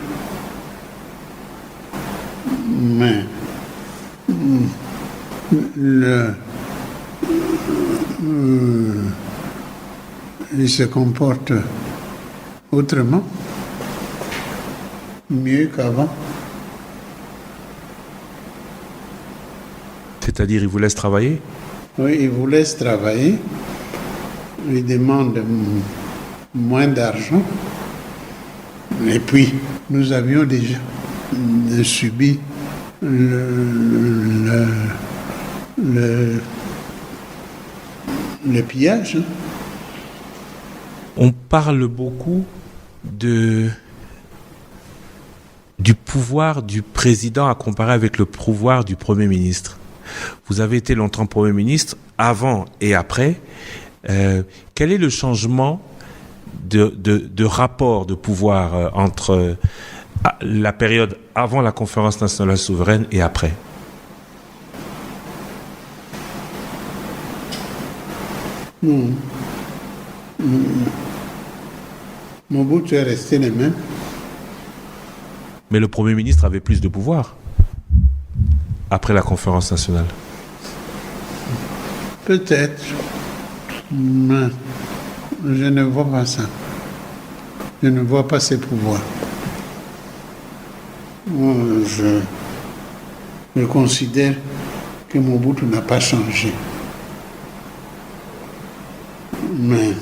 Mais il se comporte autrement, mieux qu'avant. C'est-à-dire, il vous laisse travailler? Oui, il vous laisse travailler, il demande moins d'argent. Et puis, nous avions déjà subi le pillage. On parle beaucoup du pouvoir du président à comparer avec le pouvoir du Premier ministre. Vous avez été longtemps Premier ministre, avant et après. Quel est le changement de rapport de pouvoir entre la période avant la conférence nationale souveraine et après? Mobutu est resté le même. Mais le Premier ministre avait plus de pouvoir après la conférence nationale. Peut-être, mais je ne vois pas ça. Je ne vois pas ses pouvoirs. Moi, je considère que Mobutu n'a pas changé. Mais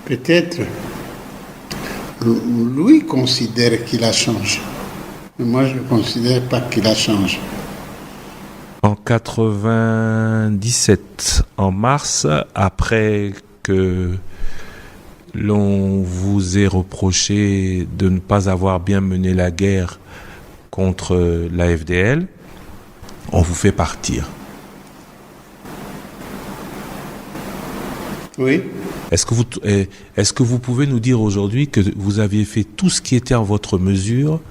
peut-être lui considère qu'il a changé. Mais moi, je ne considère pas qu'il a changé. En 97, en mars, après que l'on vous ait reproché de ne pas avoir bien mené la guerre contre la FDL, on vous fait partir. Oui. Est-ce que vous pouvez nous dire aujourd'hui que vous aviez fait tout ce qui était en votre mesure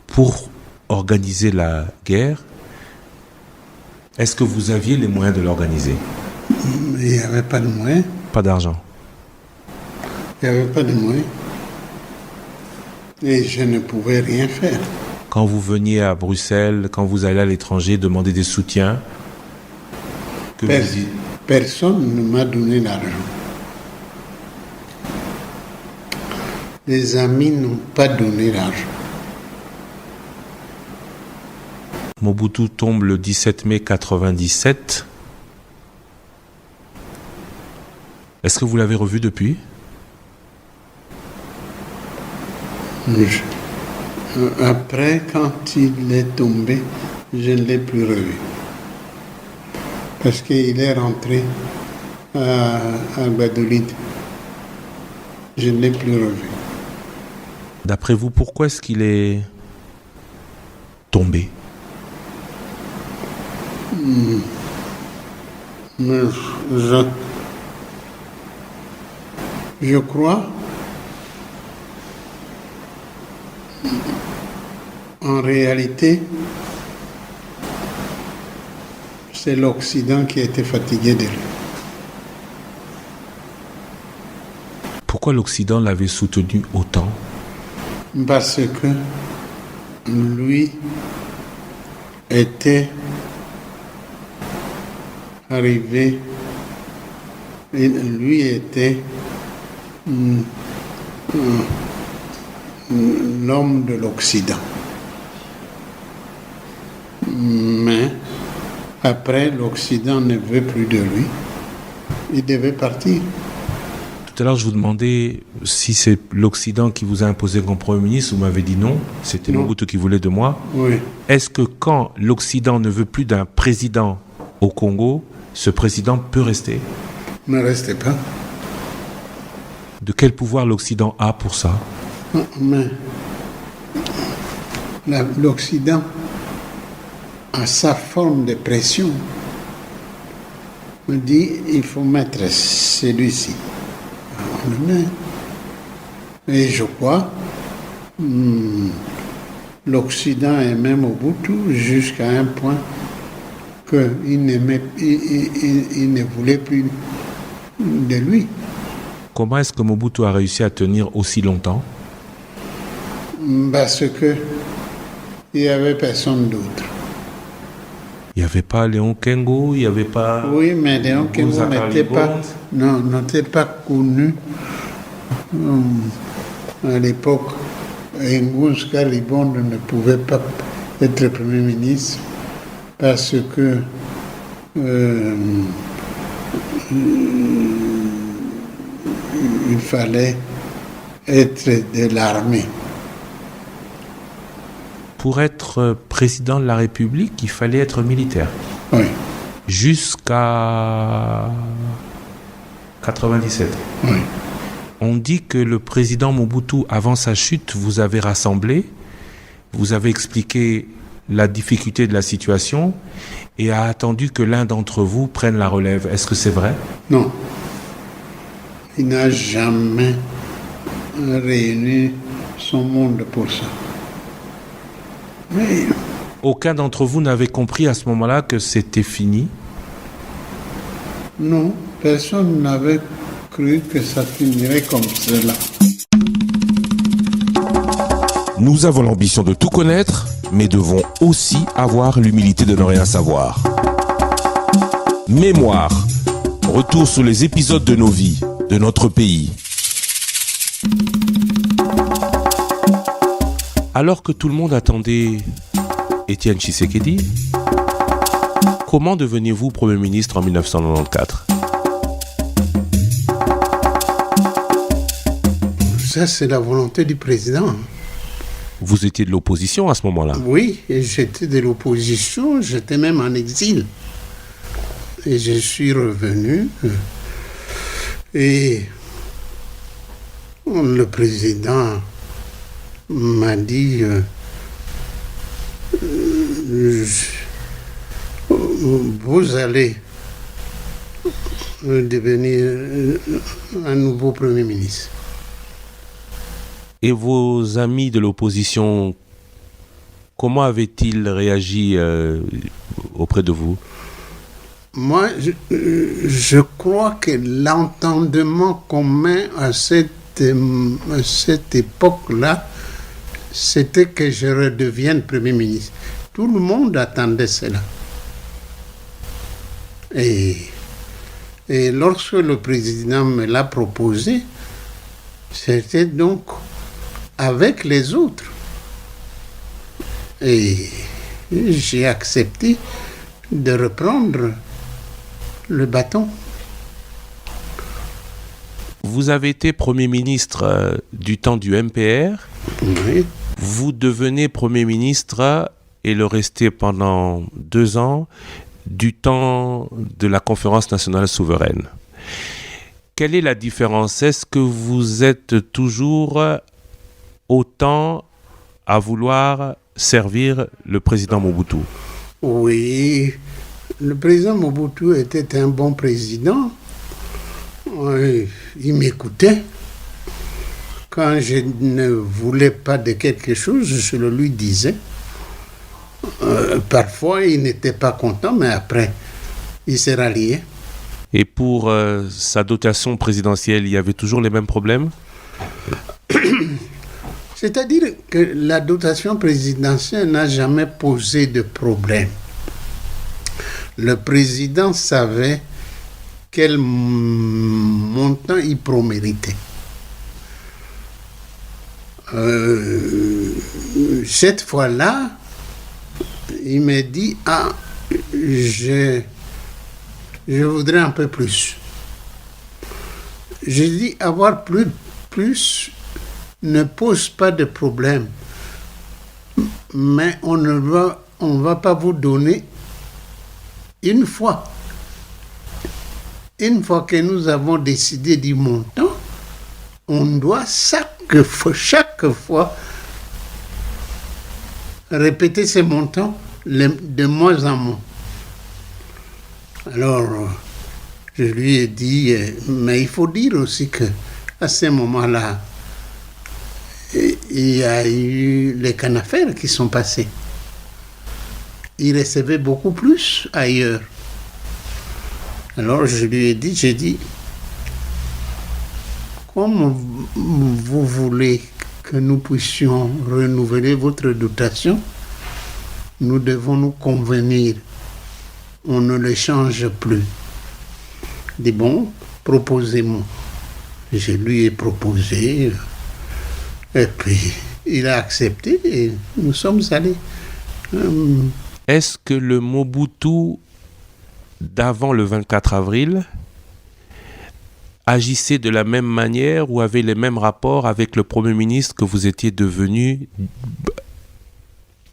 pour organiser la guerre? Est-ce que vous aviez les moyens de l'organiser? Il n'y avait pas de moyens. Pas d'argent. Il n'y avait pas de moyens. Et je ne pouvais rien faire. Quand vous veniez à Bruxelles, quand vous allez à l'étranger demander des soutiens, personne ne m'a donné l'argent. Les amis n'ont pas donné l'argent. Mobutu tombe le 17 mai 97. Est-ce que vous l'avez revu depuis? Après, quand il est tombé, je ne l'ai plus revu. Parce qu'il est rentré à Gbadolid. Je ne l'ai plus revu. D'après vous, pourquoi est-ce qu'il est tombé? Mais je crois en réalité c'est l'Occident qui a été fatigué de lui. Pourquoi l'Occident l'avait soutenu autant? Parce que lui était arrivé, lui était l'homme de l'Occident. Mais après, l'Occident ne veut plus de lui. Il devait partir. Tout à l'heure, je vous demandais si c'est l'Occident qui vous a imposé comme Premier ministre. Vous m'avez dit non. C'était Mobutu qui voulait de moi. Oui. Est-ce que quand l'Occident ne veut plus d'un président au Congo, ce président peut rester? Ne restez pas. De quel pouvoir l'Occident a pour ça? Mais l'Occident a sa forme de pression. On dit il faut mettre celui-ci. On le met. Et je crois l'Occident aimait Mobutu jusqu'à un point qu'il ne voulait plus de lui. Comment est-ce que Mobutu a réussi à tenir aussi longtemps? Parce que il n'y avait personne d'autre. Il Il n'y avait pas Léon Kengo, il n'y avait pas... Oui, mais Léon Kengo n'était pas connu à l'époque. Ngouns Kalibond ne pouvait pas être Premier ministre parce que il fallait être de l'armée. Pour être président de la République, il fallait être militaire. Oui. Jusqu'à 97. Oui. On dit que le président Mobutu, avant sa chute, vous avez rassemblé, vous avez expliqué la difficulté de la situation et a attendu que l'un d'entre vous prenne la relève. Est-ce que c'est vrai? Non. Il n'a jamais réuni son monde pour ça. Mais aucun d'entre vous n'avait compris à ce moment-là que c'était fini? Non, personne n'avait cru que ça finirait comme cela. Nous avons l'ambition de tout connaître, mais devons aussi avoir l'humilité de ne rien savoir. Mémoire. Retour sur les épisodes de nos vies, de notre pays. Alors que tout le monde attendait Étienne Tshisekedi, comment devenez-vous Premier ministre en 1994? Ça, c'est la volonté du président. Vous étiez de l'opposition à ce moment-là? Oui, et j'étais de l'opposition, j'étais même en exil. Et je suis revenu. Et le président m'a dit vous allez devenir un nouveau Premier ministre. Et vos amis de l'opposition, comment avaient-ils réagi auprès de vous? Moi, je crois que l'entendement commun à cette époque-là, c'était que je redevienne Premier ministre. Tout le monde attendait cela. Et lorsque le président me l'a proposé, c'était donc avec les autres. Et j'ai accepté de reprendre le bâton. Vous avez été Premier ministre du temps du MPR. Oui. Vous devenez Premier ministre et le restez pendant 2 ans du temps de la Conférence nationale souveraine. Quelle est la différence? Est-ce que vous êtes toujours autant à vouloir servir le président Mobutu? Oui, le président Mobutu était un bon président. Il m'écoutait. Quand je ne voulais pas de quelque chose, je le lui disais. Parfois, il n'était pas content, mais après, il s'est rallié. Et pour sa dotation présidentielle, il y avait toujours les mêmes problèmes? C'est-à-dire que la dotation présidentielle n'a jamais posé de problème. Le président savait quel montant il proméritait. Cette fois-là, il m'a dit « je voudrais un peu plus ». J'ai dit « avoir plus ne pose pas de problème, mais on va pas vous donner une fois. Une fois que nous avons décidé du montant, on doit chaque fois répéter ces montants de moins en moins. » Alors, je lui ai dit, mais il faut dire aussi que à ce moment-là, il y a eu les canafères qui sont passés. Il recevait beaucoup plus ailleurs. Alors je lui ai dit, comme vous voulez que nous puissions renouveler votre dotation, nous devons nous convenir on ne le change plus. Il dit bon, proposez-moi. Je lui ai proposé. Et puis, il a accepté et nous sommes allés. Est-ce que le Mobutu d'avant le 24 avril agissait de la même manière ou avait les mêmes rapports avec le Premier ministre que vous étiez devenu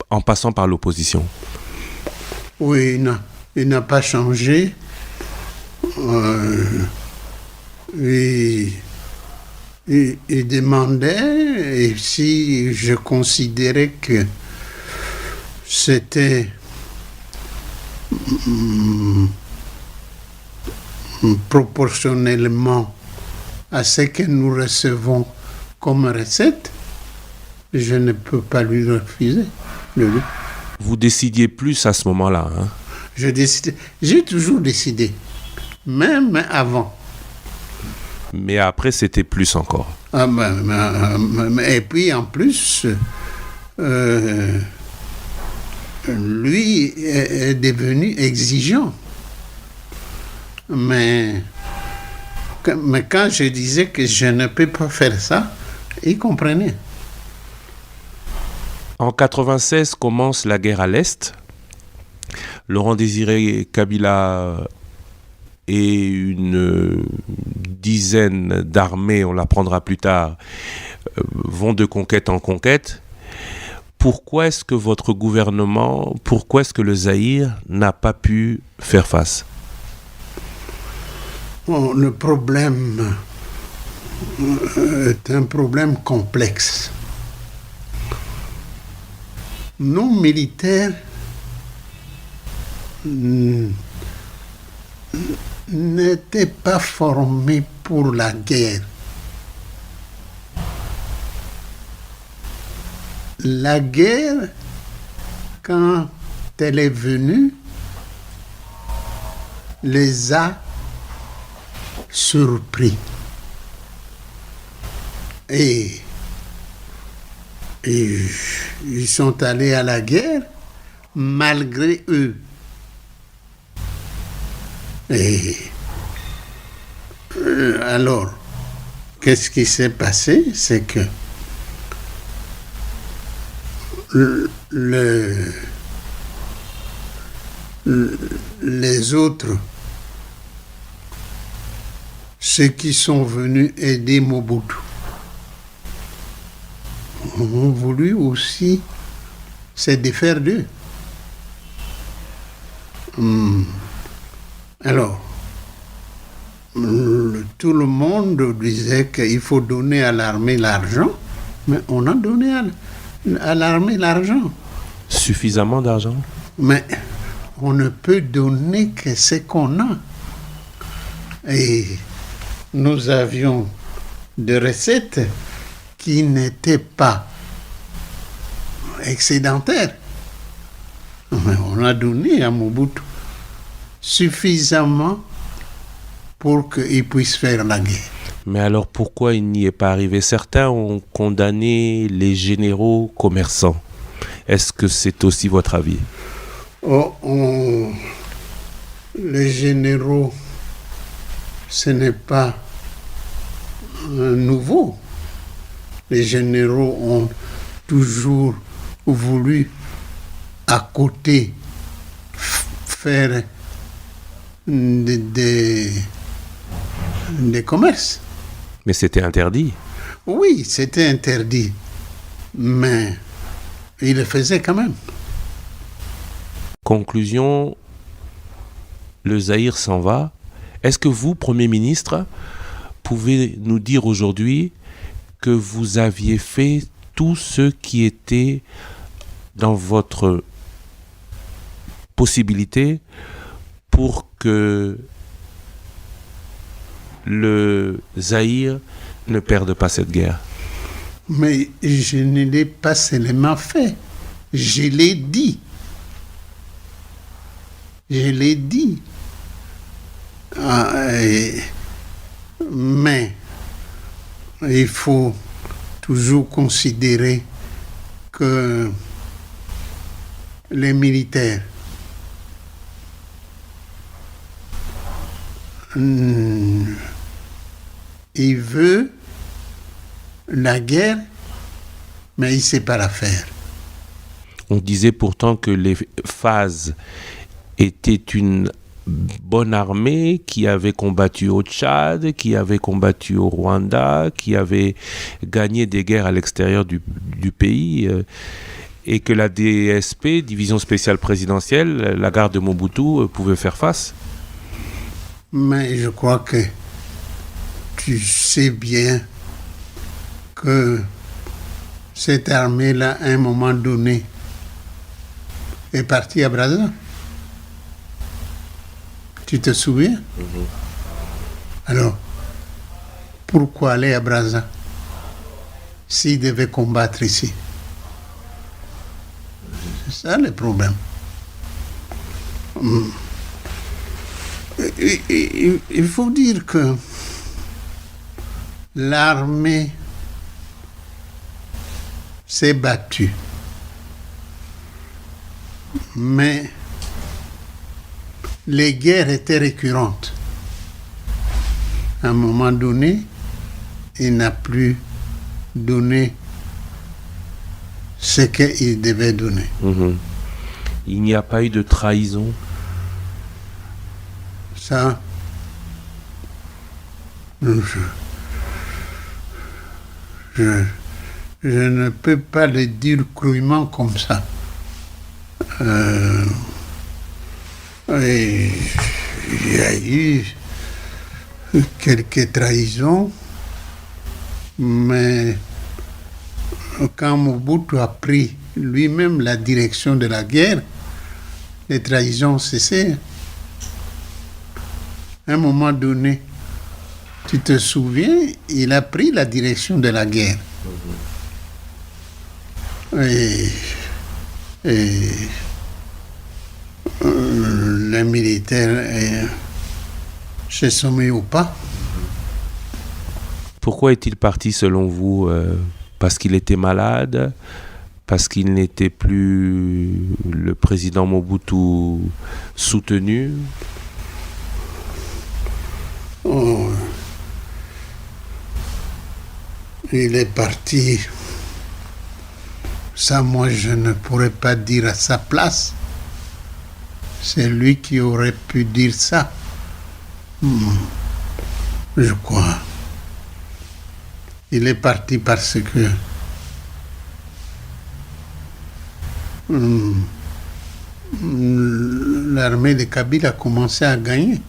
en passant par l'opposition? Oui, il n'a pas changé. Il demandait, et si je considérais que c'était proportionnellement à ce que nous recevons comme recette, je ne peux pas lui refuser. Vous décidiez plus à ce moment-là, hein? J'ai toujours décidé, même avant. Mais après, c'était plus encore. Et puis, en plus, lui est devenu exigeant. Mais quand je disais que je ne peux pas faire ça, il comprenait. En 1996 commence la guerre à l'Est. Laurent Désiré Kabila et une dizaine d'armées, on l'apprendra plus tard, vont de conquête en conquête. Pourquoi est-ce que votre gouvernement, pourquoi est-ce que le Zaïre n'a pas pu faire face? Le problème est un problème complexe. Nos militaires n'étaient pas formés pour la guerre. La guerre, quand elle est venue, les a surpris. Et ils sont allés à la guerre malgré eux. Et alors, qu'est-ce qui s'est passé? C'est que les autres, ceux qui sont venus aider Mobutu, ont voulu aussi se défaire d'eux. Alors, tout le monde disait qu'il faut donner à l'armée l'argent, mais on a donné à l'armée l'argent. Suffisamment d'argent? Mais on ne peut donner que ce qu'on a. Et nous avions des recettes qui n'étaient pas excédentaires. Mais on a donné à Mobutu suffisamment pour qu'il puisse faire la guerre. Mais alors pourquoi il n'y est pas arrivé? Certains ont condamné les généraux commerçants. Est-ce que c'est aussi votre avis? Les généraux, ce n'est pas nouveau. Les généraux ont toujours voulu, à côté, faire des commerces. Mais c'était interdit. Oui, c'était interdit. Mais il le faisait quand même. Conclusion, le Zaïre s'en va. Est-ce que vous, Premier ministre, pouvez nous dire aujourd'hui que vous aviez fait tout ce qui était dans votre possibilité pour que le Zaïre ne perde pas cette guerre? Mais je ne l'ai pas seulement fait, je l'ai dit. Je l'ai dit. Mais il faut toujours considérer que les militaires il veut la guerre, mais il ne sait pas la faire. On disait pourtant que les FAS étaient une bonne armée qui avait combattu au Tchad, qui avait combattu au Rwanda, qui avait gagné des guerres à l'extérieur du pays, et que la DSP, Division spéciale présidentielle, la garde de Mobutu, pouvait faire face. Mais je crois que tu sais bien que cette armée-là, à un moment donné, est partie à Brazza. Tu te souviens? Alors, pourquoi aller à Brazza s'il devait combattre ici? C'est ça le problème. Il faut dire que l'armée s'est battue. Mais les guerres étaient récurrentes. À un moment donné, il n'a plus donné ce qu'il devait donner. Il n'y a pas eu de trahison. Ça, je ne peux pas le dire crûment comme ça. Et il y a eu quelques trahisons, mais quand Mobutu a pris lui-même la direction de la guerre, les trahisons cessaient. À un moment donné, tu te souviens, il a pris la direction de la guerre. Et les militaires se sont mis au pas. Pourquoi est-il parti selon vous? Parce qu'il était malade? Parce qu'il n'était plus le président Mobutu soutenu? Oh. Il est parti. Ça, moi, je ne pourrais pas dire à sa place. C'est lui qui aurait pu dire ça. Je crois. Il est parti parce que l'armée de Kabila a commencé à gagner.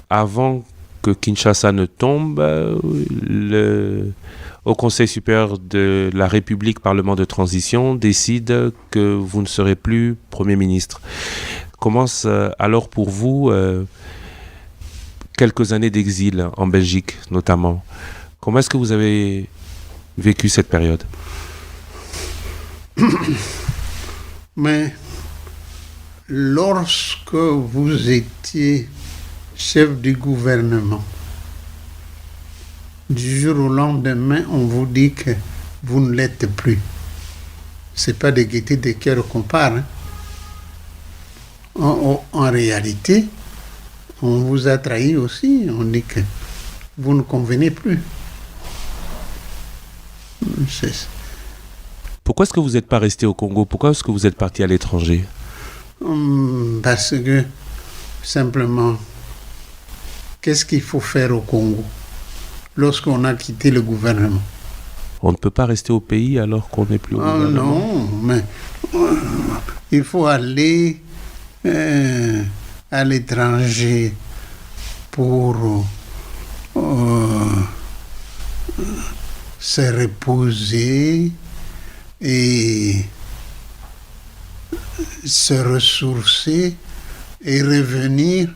Avant que Kinshasa ne tombe, au Conseil supérieur de la République, Parlement de transition, décide que vous ne serez plus Premier ministre. Commence alors pour vous quelques années d'exil en Belgique notamment. Comment est-ce que vous avez vécu cette période? Mais lorsque vous étiez chef du gouvernement, du jour au lendemain, on vous dit que vous ne l'êtes plus. Ce n'est pas de gaieté de cœur qu'on parle. En réalité, on vous a trahi aussi. On dit que vous ne convenez plus. Pourquoi est-ce que vous n'êtes pas resté au Congo? Pourquoi est-ce que vous êtes parti à l'étranger? Parce que, simplement, qu'est-ce qu'il faut faire au Congo lorsqu'on a quitté le gouvernement? On ne peut pas rester au pays alors qu'on n'est plus au gouvernement. Non, mais il faut aller à l'étranger pour se reposer et se ressourcer et revenir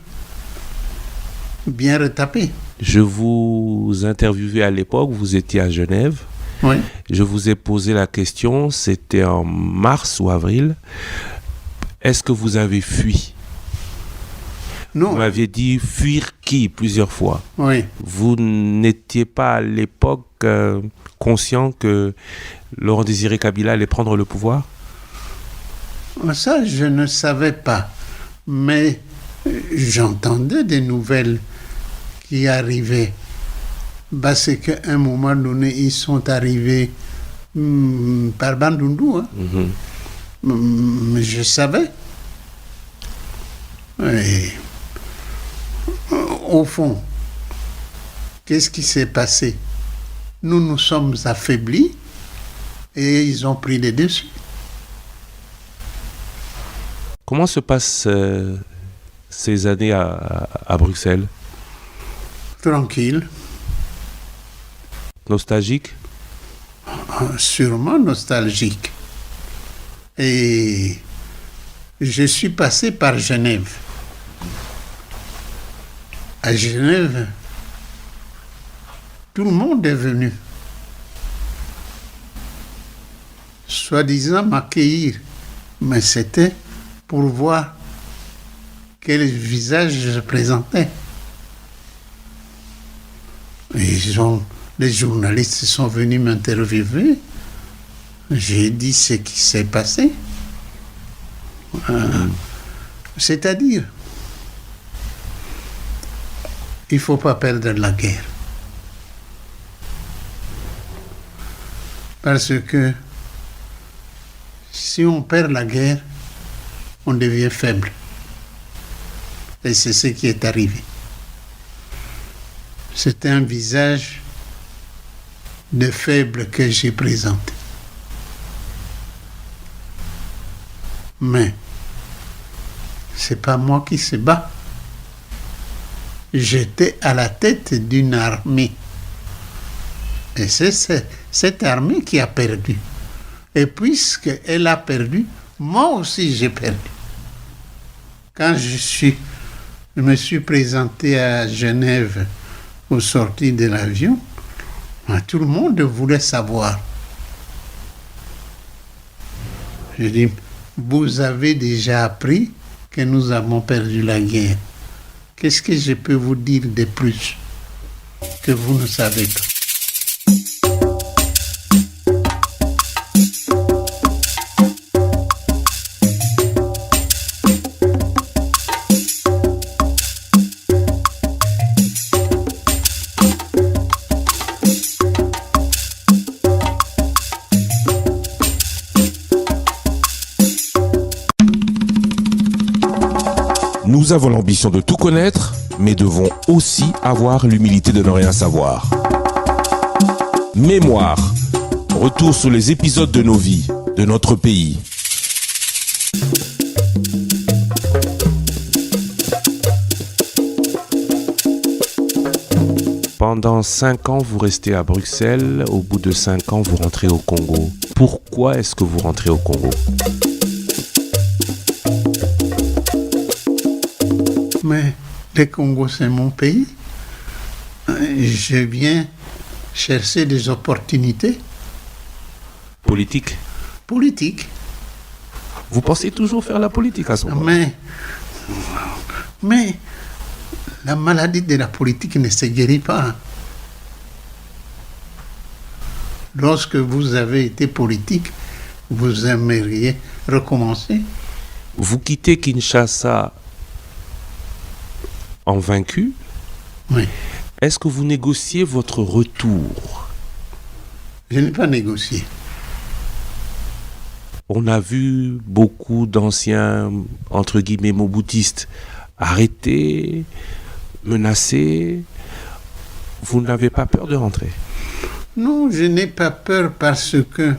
bien retapé. Je vous interviewais à l'époque, vous étiez à Genève. Oui. Je vous ai posé la question, c'était en mars ou avril. Est-ce que vous avez fui? Non. Vous m'aviez dit fuir qui plusieurs fois. Oui. Vous n'étiez pas à l'époque conscient que Laurent Désiré Kabila allait prendre le pouvoir? Ça, je ne savais pas. Mais j'entendais des nouvelles qui arrivaient. Parce qu'à un moment donné, ils sont arrivés par Bandundu. Hein. Mais je savais. Et, au fond, qu'est-ce qui s'est passé? Nous nous sommes affaiblis et ils ont pris les dessus. Comment se passent ces années à Bruxelles? Tranquille. Nostalgique? Sûrement nostalgique. Et je suis passé par Genève. À Genève, tout le monde est venu, soi-disant m'accueillir, mais c'était pour voir quel visage je présentais. Et les journalistes sont venus m'interviewer. J'ai dit ce qui s'est passé. C'est-à-dire, il ne faut pas perdre la guerre. Parce que si on perd la guerre, on devient faible. Et c'est ce qui est arrivé. C'est un visage de faible que j'ai présenté. Mais c'est pas moi qui se bat. J'étais à la tête d'une armée. Et c'est cette armée qui a perdu. Et puisqu'elle a perdu, moi aussi j'ai perdu. Quand je me suis présenté à Genève au sorti de l'avion, tout le monde voulait savoir. Je dis, vous avez déjà appris que nous avons perdu la guerre. Qu'est-ce que je peux vous dire de plus que vous ne savez pas? Nous avons l'ambition de tout connaître, mais devons aussi avoir l'humilité de ne rien savoir. Mémoire. Retour sur les épisodes de nos vies, de notre pays. Pendant 5 ans, vous restez à Bruxelles. Au bout de 5 ans, vous rentrez au Congo. Pourquoi est-ce que vous rentrez au Congo ? Mais le Congo, c'est mon pays. Je viens chercher des opportunités. Politique. Politiques. Vous pensez toujours faire la politique à ce moment-là ? Mais la maladie de la politique ne se guérit pas. Lorsque vous avez été politique, vous aimeriez recommencer. Vous quittez Kinshasa en vaincu. Oui. Est-ce que vous négociez votre retour ? Je n'ai pas négocié. On a vu beaucoup d'anciens, entre guillemets, moboutistes arrêtés, menacés. Vous n'avez pas peur de rentrer ? Non, je n'ai pas peur parce que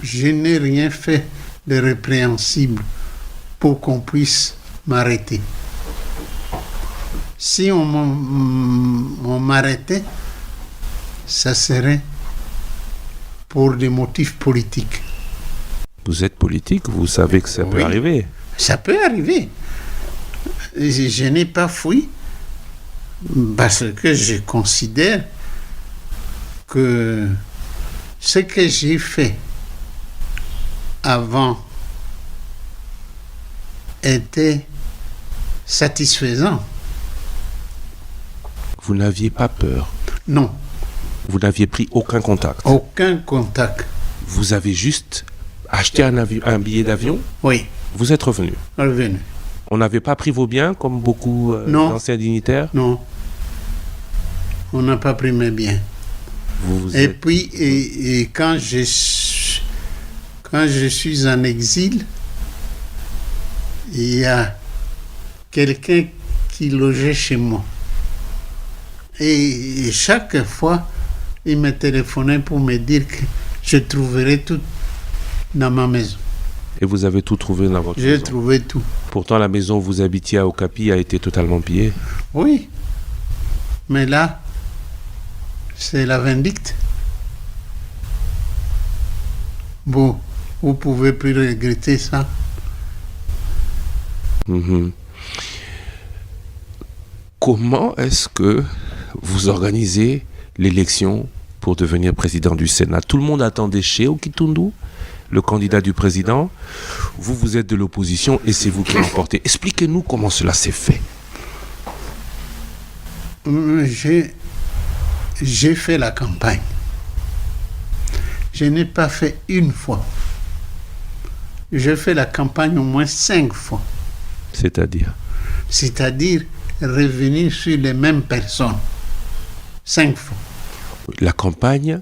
je n'ai rien fait de répréhensible pour qu'on puisse m'arrêter. Si on m'arrêtait, ça serait pour des motifs politiques. Vous êtes politique, vous savez que ça peut arriver. Ça peut arriver. Je n'ai pas fui parce que je considère que ce que j'ai fait avant était satisfaisant. Vous n'aviez pas peur? Non. Vous n'aviez pris aucun contact? Aucun contact. Vous avez juste acheté un billet d'avion? Oui. Vous êtes revenu? Revenu. On n'avait pas pris vos biens comme beaucoup Non. d'anciens dignitaires? Non. On n'a pas pris mes biens. Et puis, et quand je suis en exil, il y a quelqu'un qui logeait chez moi. Et chaque fois, il me téléphonait pour me dire que je trouverais tout dans ma maison. Et vous avez tout trouvé dans votre maison? J'ai trouvé tout. Pourtant, la maison où vous habitiez à Okapi a été totalement pillée. Oui. Mais là, c'est la vindicte. Bon, vous pouvez plus regretter ça. Mhm. Comment est-ce que vous organisez l'élection pour devenir président du Sénat? Tout le monde attendait Shehu Kitundu, le candidat du président. Vous, vous êtes de l'opposition et c'est vous qui l'emportez. Expliquez-nous comment cela s'est fait. J'ai fait la campagne. Je n'ai pas fait une fois. J'ai fait la campagne au moins 5 fois. C'est-à-dire revenir sur les mêmes personnes. 5 fois. La campagne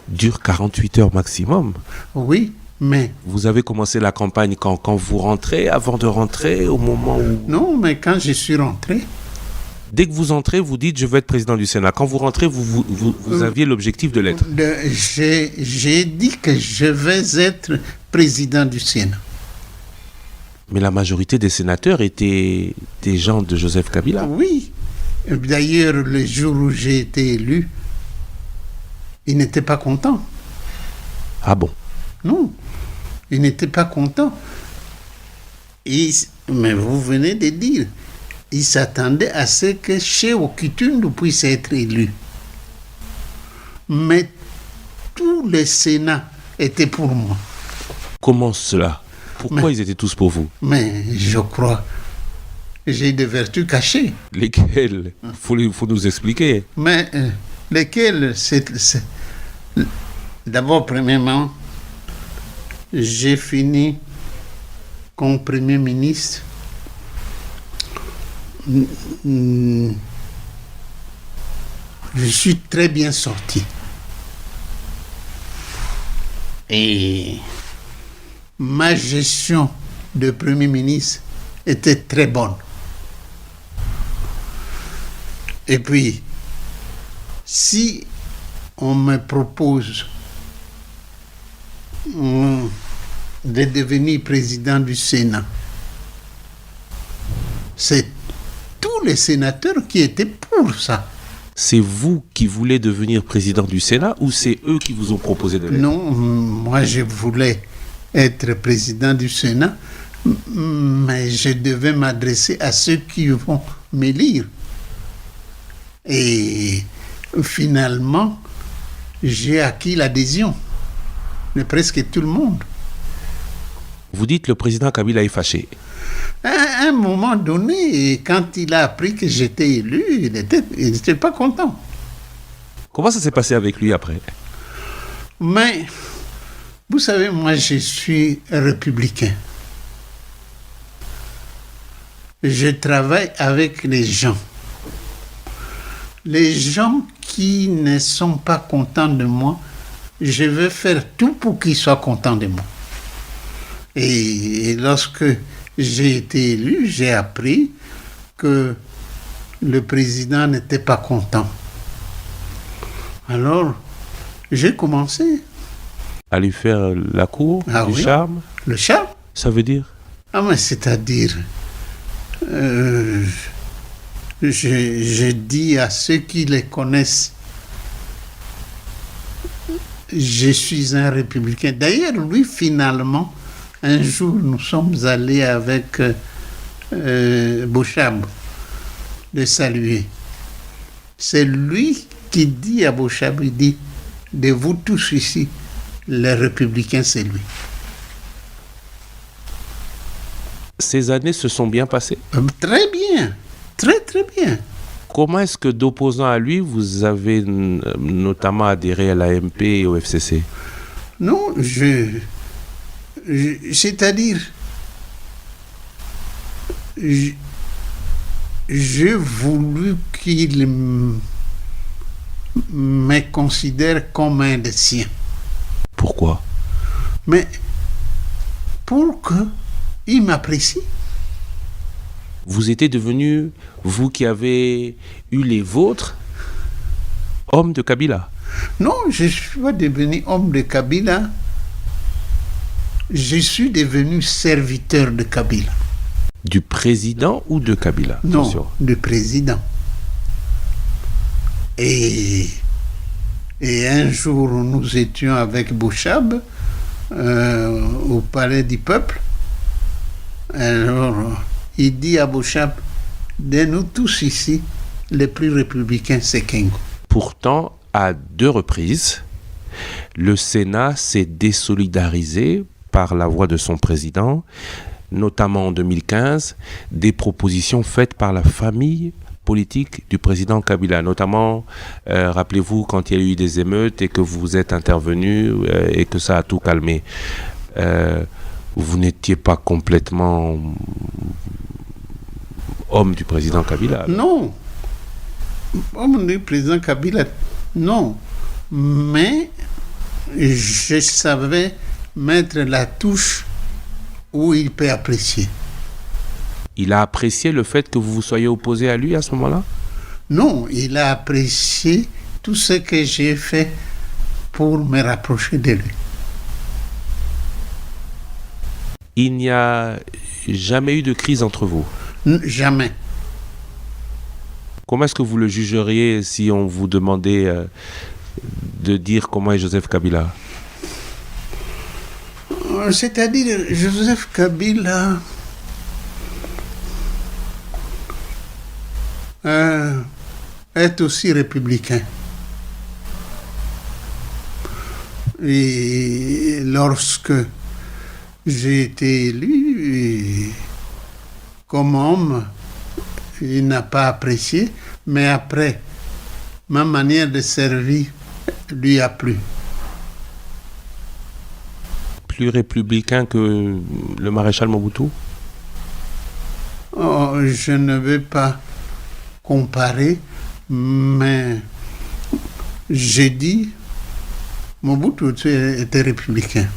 dure 48 heures maximum. Oui, mais... Vous avez commencé la campagne quand vous rentrez, avant de rentrer, au moment où... Non, mais quand je suis rentré... Dès que vous entrez, vous dites « je veux être président du Sénat ». Quand vous rentrez, vous aviez l'objectif de l'être. J'ai dit que je vais être président du Sénat. Mais la majorité des sénateurs étaient des gens de Joseph Kabila. Oui. D'ailleurs, le jour où j'ai été élu, ils n'étaient pas contents. Ah bon? Non, ils n'étaient pas contents. Mais vous venez de dire, ils s'attendaient à ce que Shehu Kitundu puisse être élu. Mais tout le Sénat était pour moi. Comment cela? Pourquoi ils étaient tous pour vous? Mais je crois, j'ai des vertus cachées. Lesquelles? Il faut nous expliquer. Mais lesquelles? D'abord, premièrement, j'ai fini comme Premier ministre. Je suis très bien sorti. Et ma gestion de Premier ministre était très bonne. Et puis, si on me propose de devenir président du Sénat, c'est tous les sénateurs qui étaient pour ça. C'est vous qui voulez devenir président du Sénat ou c'est eux qui vous ont proposé de l'être? Non, moi je voulais être président du Sénat, mais je devais m'adresser à ceux qui vont m'élire. Et finalement, j'ai acquis l'adhésion de presque tout le monde. Vous dites le président Kabila est fâché. À un moment donné, quand il a appris que j'étais élu, il n'était pas content. Comment ça s'est passé avec lui après? Mais, vous savez, moi je suis républicain. Je travaille avec les gens. Les gens qui ne sont pas contents de moi, je vais faire tout pour qu'ils soient contents de moi. Et lorsque j'ai été élu, j'ai appris que le président n'était pas content. Alors, j'ai commencé. À lui faire la cour, du charme? Le charme? Ça veut dire? Ah, mais c'est-à-dire, je dis à ceux qui les connaissent, je suis un républicain. D'ailleurs, lui, finalement, un jour, nous sommes allés avec Beauchamp le saluer. C'est lui qui dit à Beauchamp, il dit, de vous tous ici, les républicains, c'est lui. Ces années se sont bien passées? Très bien, très très bien. Comment est-ce que d'opposant à lui, vous avez notamment adhéré à l'AMP et au FCC? Non, c'est-à-dire, j- j'ai voulu qu'il me considère comme un des siens. Pourquoi? Mais pour qu'il m'apprécie. Vous étiez devenu, vous qui avez eu les vôtres, homme de Kabila. Non, je ne suis pas devenu homme de Kabila. Je suis devenu serviteur de Kabila. Du président ou de Kabila? Non, Attention. du président. Et un jour, nous étions avec Bouchab au Palais du Peuple. Alors, il dit à Bouchab, de nous tous ici, les plus républicains, c'est Kengo. Pourtant, à 2 reprises, le Sénat s'est désolidarisé par la voix de son président, notamment en 2015, des propositions faites par la famille politique du président Kabila, notamment, rappelez-vous, quand il y a eu des émeutes et que vous êtes intervenu et que ça a tout calmé. Vous n'étiez pas complètement homme du président Kabila. Non, homme du président Kabila, non. Mais je savais mettre la touche où il peut apprécier. Il a apprécié le fait que vous vous soyez opposé à lui à ce moment-là? Non, il a apprécié tout ce que j'ai fait pour me rapprocher de lui. Il n'y a jamais eu de crise entre vous. Jamais. Comment est-ce que vous le jugeriez si on vous demandait de dire comment est Joseph Kabila? C'est-à-dire, Joseph Kabila est aussi républicain. Et lorsque j'ai été élu comme homme, il n'a pas apprécié, mais après, ma manière de servir lui a plu. Plus républicain que le maréchal Mobutu? Oh, je ne vais pas comparer, mais j'ai dit Mobutu était républicain.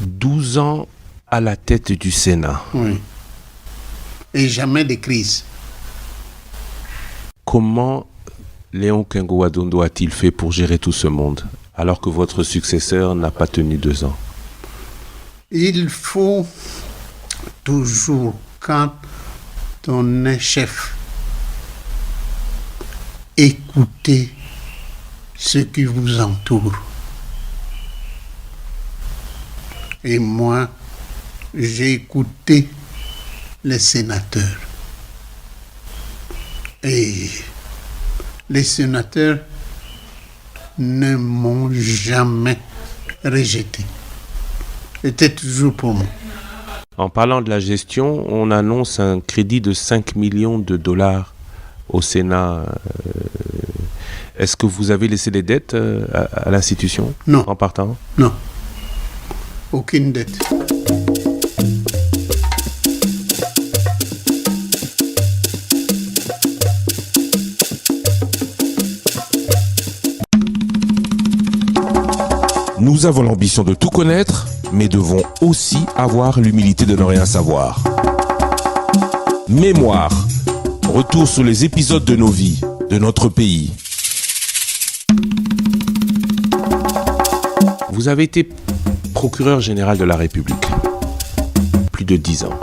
12 ans à la tête du Sénat. Oui. Et jamais de crise. Comment Léon Kengo-Wadondo a-t-il fait pour gérer tout ce monde alors que votre successeur n'a pas tenu 2 ans? Il faut toujours, quand on est chef, écouter ce qui vous entoure. Et moi, j'ai écouté les sénateurs. Et les sénateurs ne m'ont jamais rejeté. C'était toujours pour moi. En parlant de la gestion, on annonce un crédit de 5 millions de dollars au Sénat. Est-ce que vous avez laissé des dettes à l'institution? Non. En partant? Non. Aucune dette. Nous avons l'ambition de tout connaître, mais devons aussi avoir l'humilité de ne rien savoir. Mémoire. Retour sur les épisodes de nos vies, de notre pays. Vous avez été procureur général de la République. Plus de 10 ans.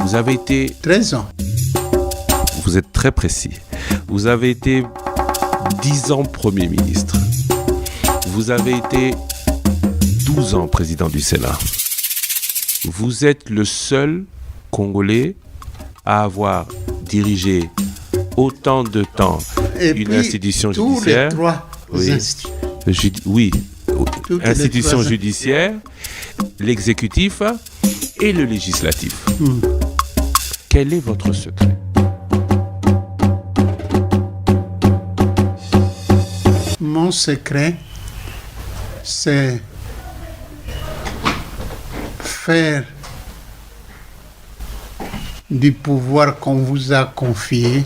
Vous avez été... 13 ans. Vous êtes très précis. Vous avez été 10 ans Premier ministre. Vous avez été 12 ans président du Sénat. Vous êtes le seul Congolais à avoir dirigé autant de temps Et une puis, institution tous judiciaire. les trois Oui. instituts. Toutes les Institution trois- judiciaire, l'exécutif et le législatif. Quel est votre secret? Mon secret, c'est faire du pouvoir qu'on vous a confié,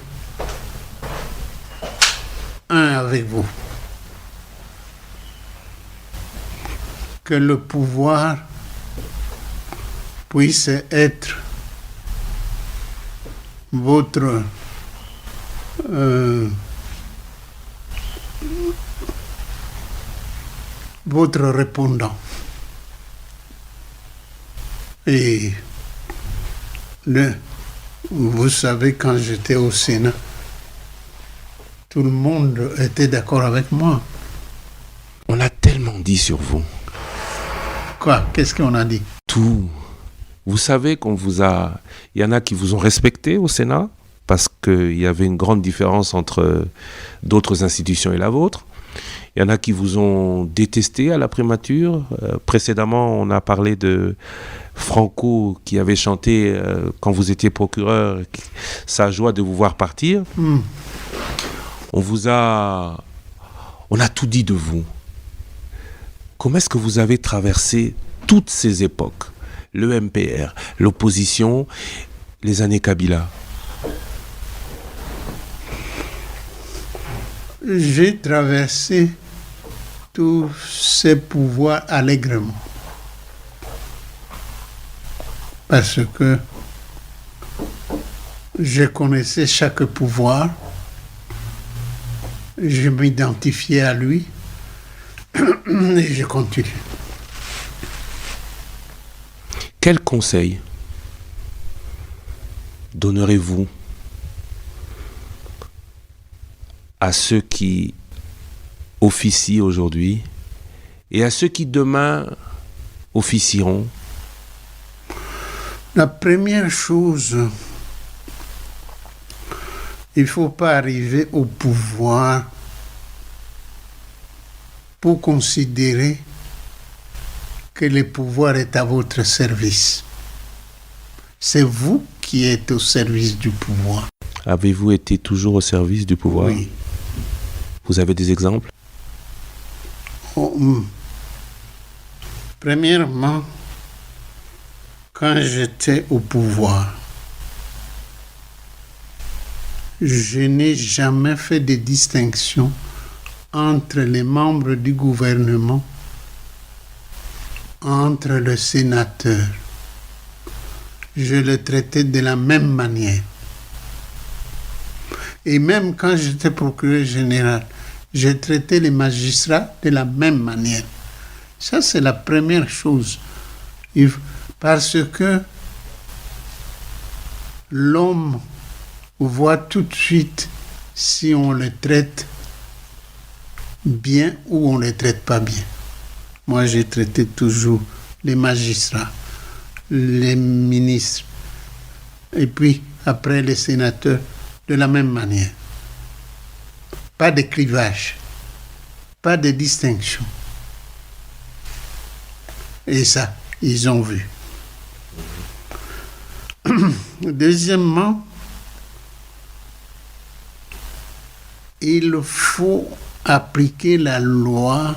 un avec vous. Que le pouvoir puisse être votre répondant. Et vous savez, quand j'étais au Sénat, tout le monde était d'accord avec moi. On a tellement dit sur vous. Quoi? Qu'est-ce qu'on a dit? Tout. Vous savez qu'on vous a... Il y en a qui vous ont respecté au Sénat parce qu'il y avait une grande différence entre d'autres institutions et la vôtre. Il y en a qui vous ont détesté à la primature. Précédemment, on a parlé de Franco qui avait chanté quand vous étiez procureur sa joie de vous voir partir. On a tout dit de vous. Comment est-ce que vous avez traversé toutes ces époques? Le MPR, l'opposition, les années Kabila. J'ai traversé tous ces pouvoirs allègrement. Parce que je connaissais chaque pouvoir, je m'identifiais à lui et je continue. Quel conseil donnerez-vous à ceux qui officient aujourd'hui et à ceux qui demain officieront? La première chose, il ne faut pas arriver au pouvoir pour considérer que le pouvoir est à votre service. C'est vous qui êtes au service du pouvoir. Avez-vous été toujours au service du pouvoir? Oui. Vous avez des exemples? Premièrement, quand j'étais au pouvoir, je n'ai jamais fait de distinction entre les membres du gouvernement, entre le sénateur. Je le traitais de la même manière. Et même quand j'étais procureur général, je traitais les magistrats de la même manière. Ça, c'est la première chose. Parce que l'homme voit tout de suite si on le traite bien ou on ne le traite pas bien. Moi, j'ai traité toujours les magistrats, les ministres, et puis après les sénateurs, de la même manière. Pas de clivage, pas de distinction. Et ça, ils ont vu. Deuxièmement, il faut appliquer la loi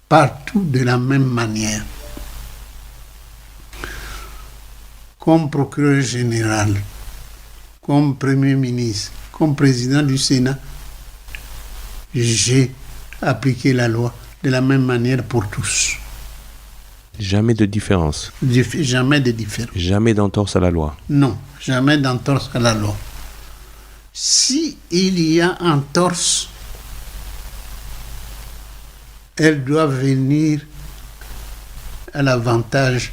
partout de la même manière. Comme procureur général, comme Premier ministre, comme président du Sénat, j'ai appliqué la loi de la même manière pour tous. Jamais de différence. Jamais de différence. Jamais d'entorse à la loi. Non, jamais d'entorse à la loi. Si il y a entorse, elle doit venir à l'avantage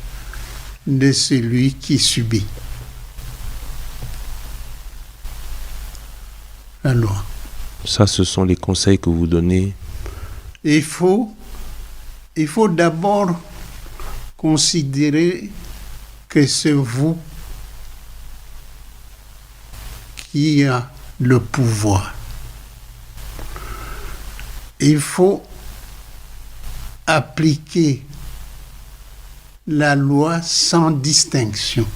de celui qui subit la loi. Ça, ce sont les conseils que vous donnez. Il faut d'abord considérer que c'est vous qui a le pouvoir. Il faut appliquer la loi sans distinction.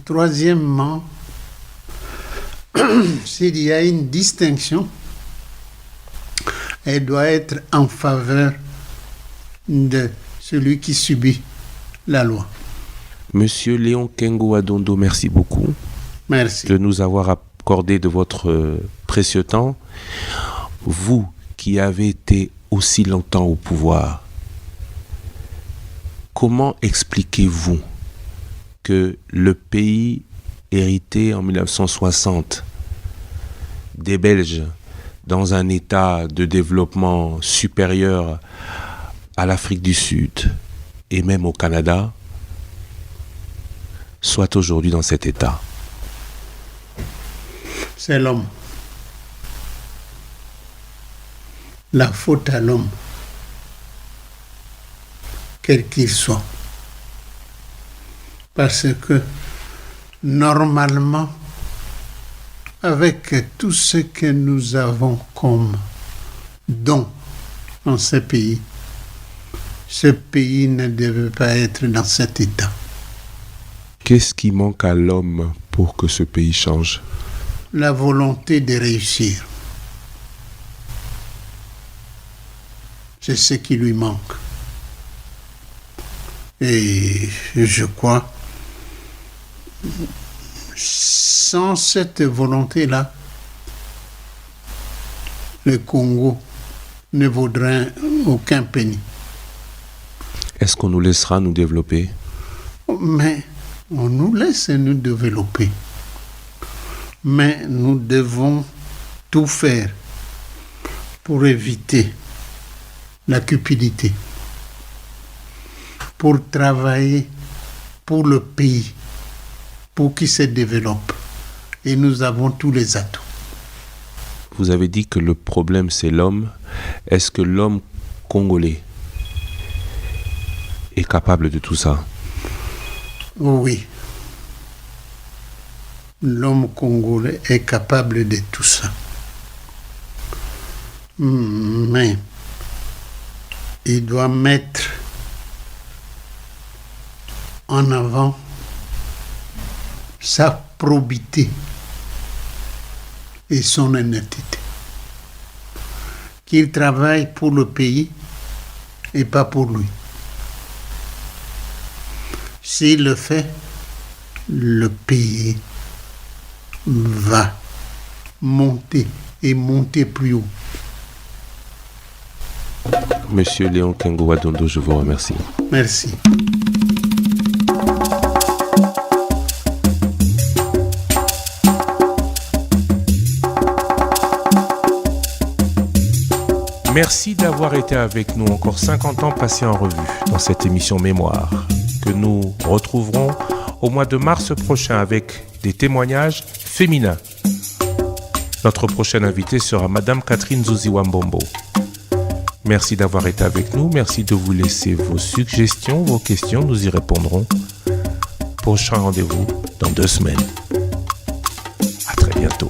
Troisièmement, s'il y a une distinction, elle doit être en faveur de celui qui subit la loi. Monsieur Léon Kengo Adondo, merci beaucoup. Merci. De nous avoir accordé de votre précieux temps. Vous qui avez été aussi longtemps au pouvoir, comment expliquez-vous que le pays hérité en 1960 des Belges dans un état de développement supérieur à l'Afrique du Sud et même au Canada soit aujourd'hui dans cet état? C'est l'homme. La faute à l'homme, quel qu'il soit. Parce que normalement, avec tout ce que nous avons comme don dans ce pays ne devait pas être dans cet état. Qu'est-ce qui manque à l'homme pour que ce pays change? La volonté de réussir. C'est ce qui lui manque. Et je crois, sans cette volonté-là, le Congo ne vaudrait aucun penny. Est-ce qu'on nous laissera nous développer? Mais on nous laisse nous développer. Mais nous devons tout faire pour éviter la cupidité, pour travailler pour le pays, pour qu'il se développe. Et nous avons tous les atouts. Vous avez dit que le problème c'est l'homme. Est-ce que l'homme congolais est capable de tout ça? Oui. L'homme congolais est capable de tout ça. Mais il doit mettre en avant sa probité et son honnêteté. Qu'il travaille pour le pays et pas pour lui. S'il le fait, le pays va monter et monter plus haut. Monsieur Léon Kengo Adondo, je vous remercie. Merci. Merci d'avoir été avec nous. Encore 50 ans passés en revue dans cette émission Mémoire que nous retrouverons au mois de mars prochain avec des témoignages féminins. Notre prochaine invitée sera Madame Catherine Zuziwambombo. Merci d'avoir été avec nous. Merci de vous laisser vos suggestions, vos questions. Nous y répondrons. Prochain rendez-vous dans 2 semaines. À très bientôt.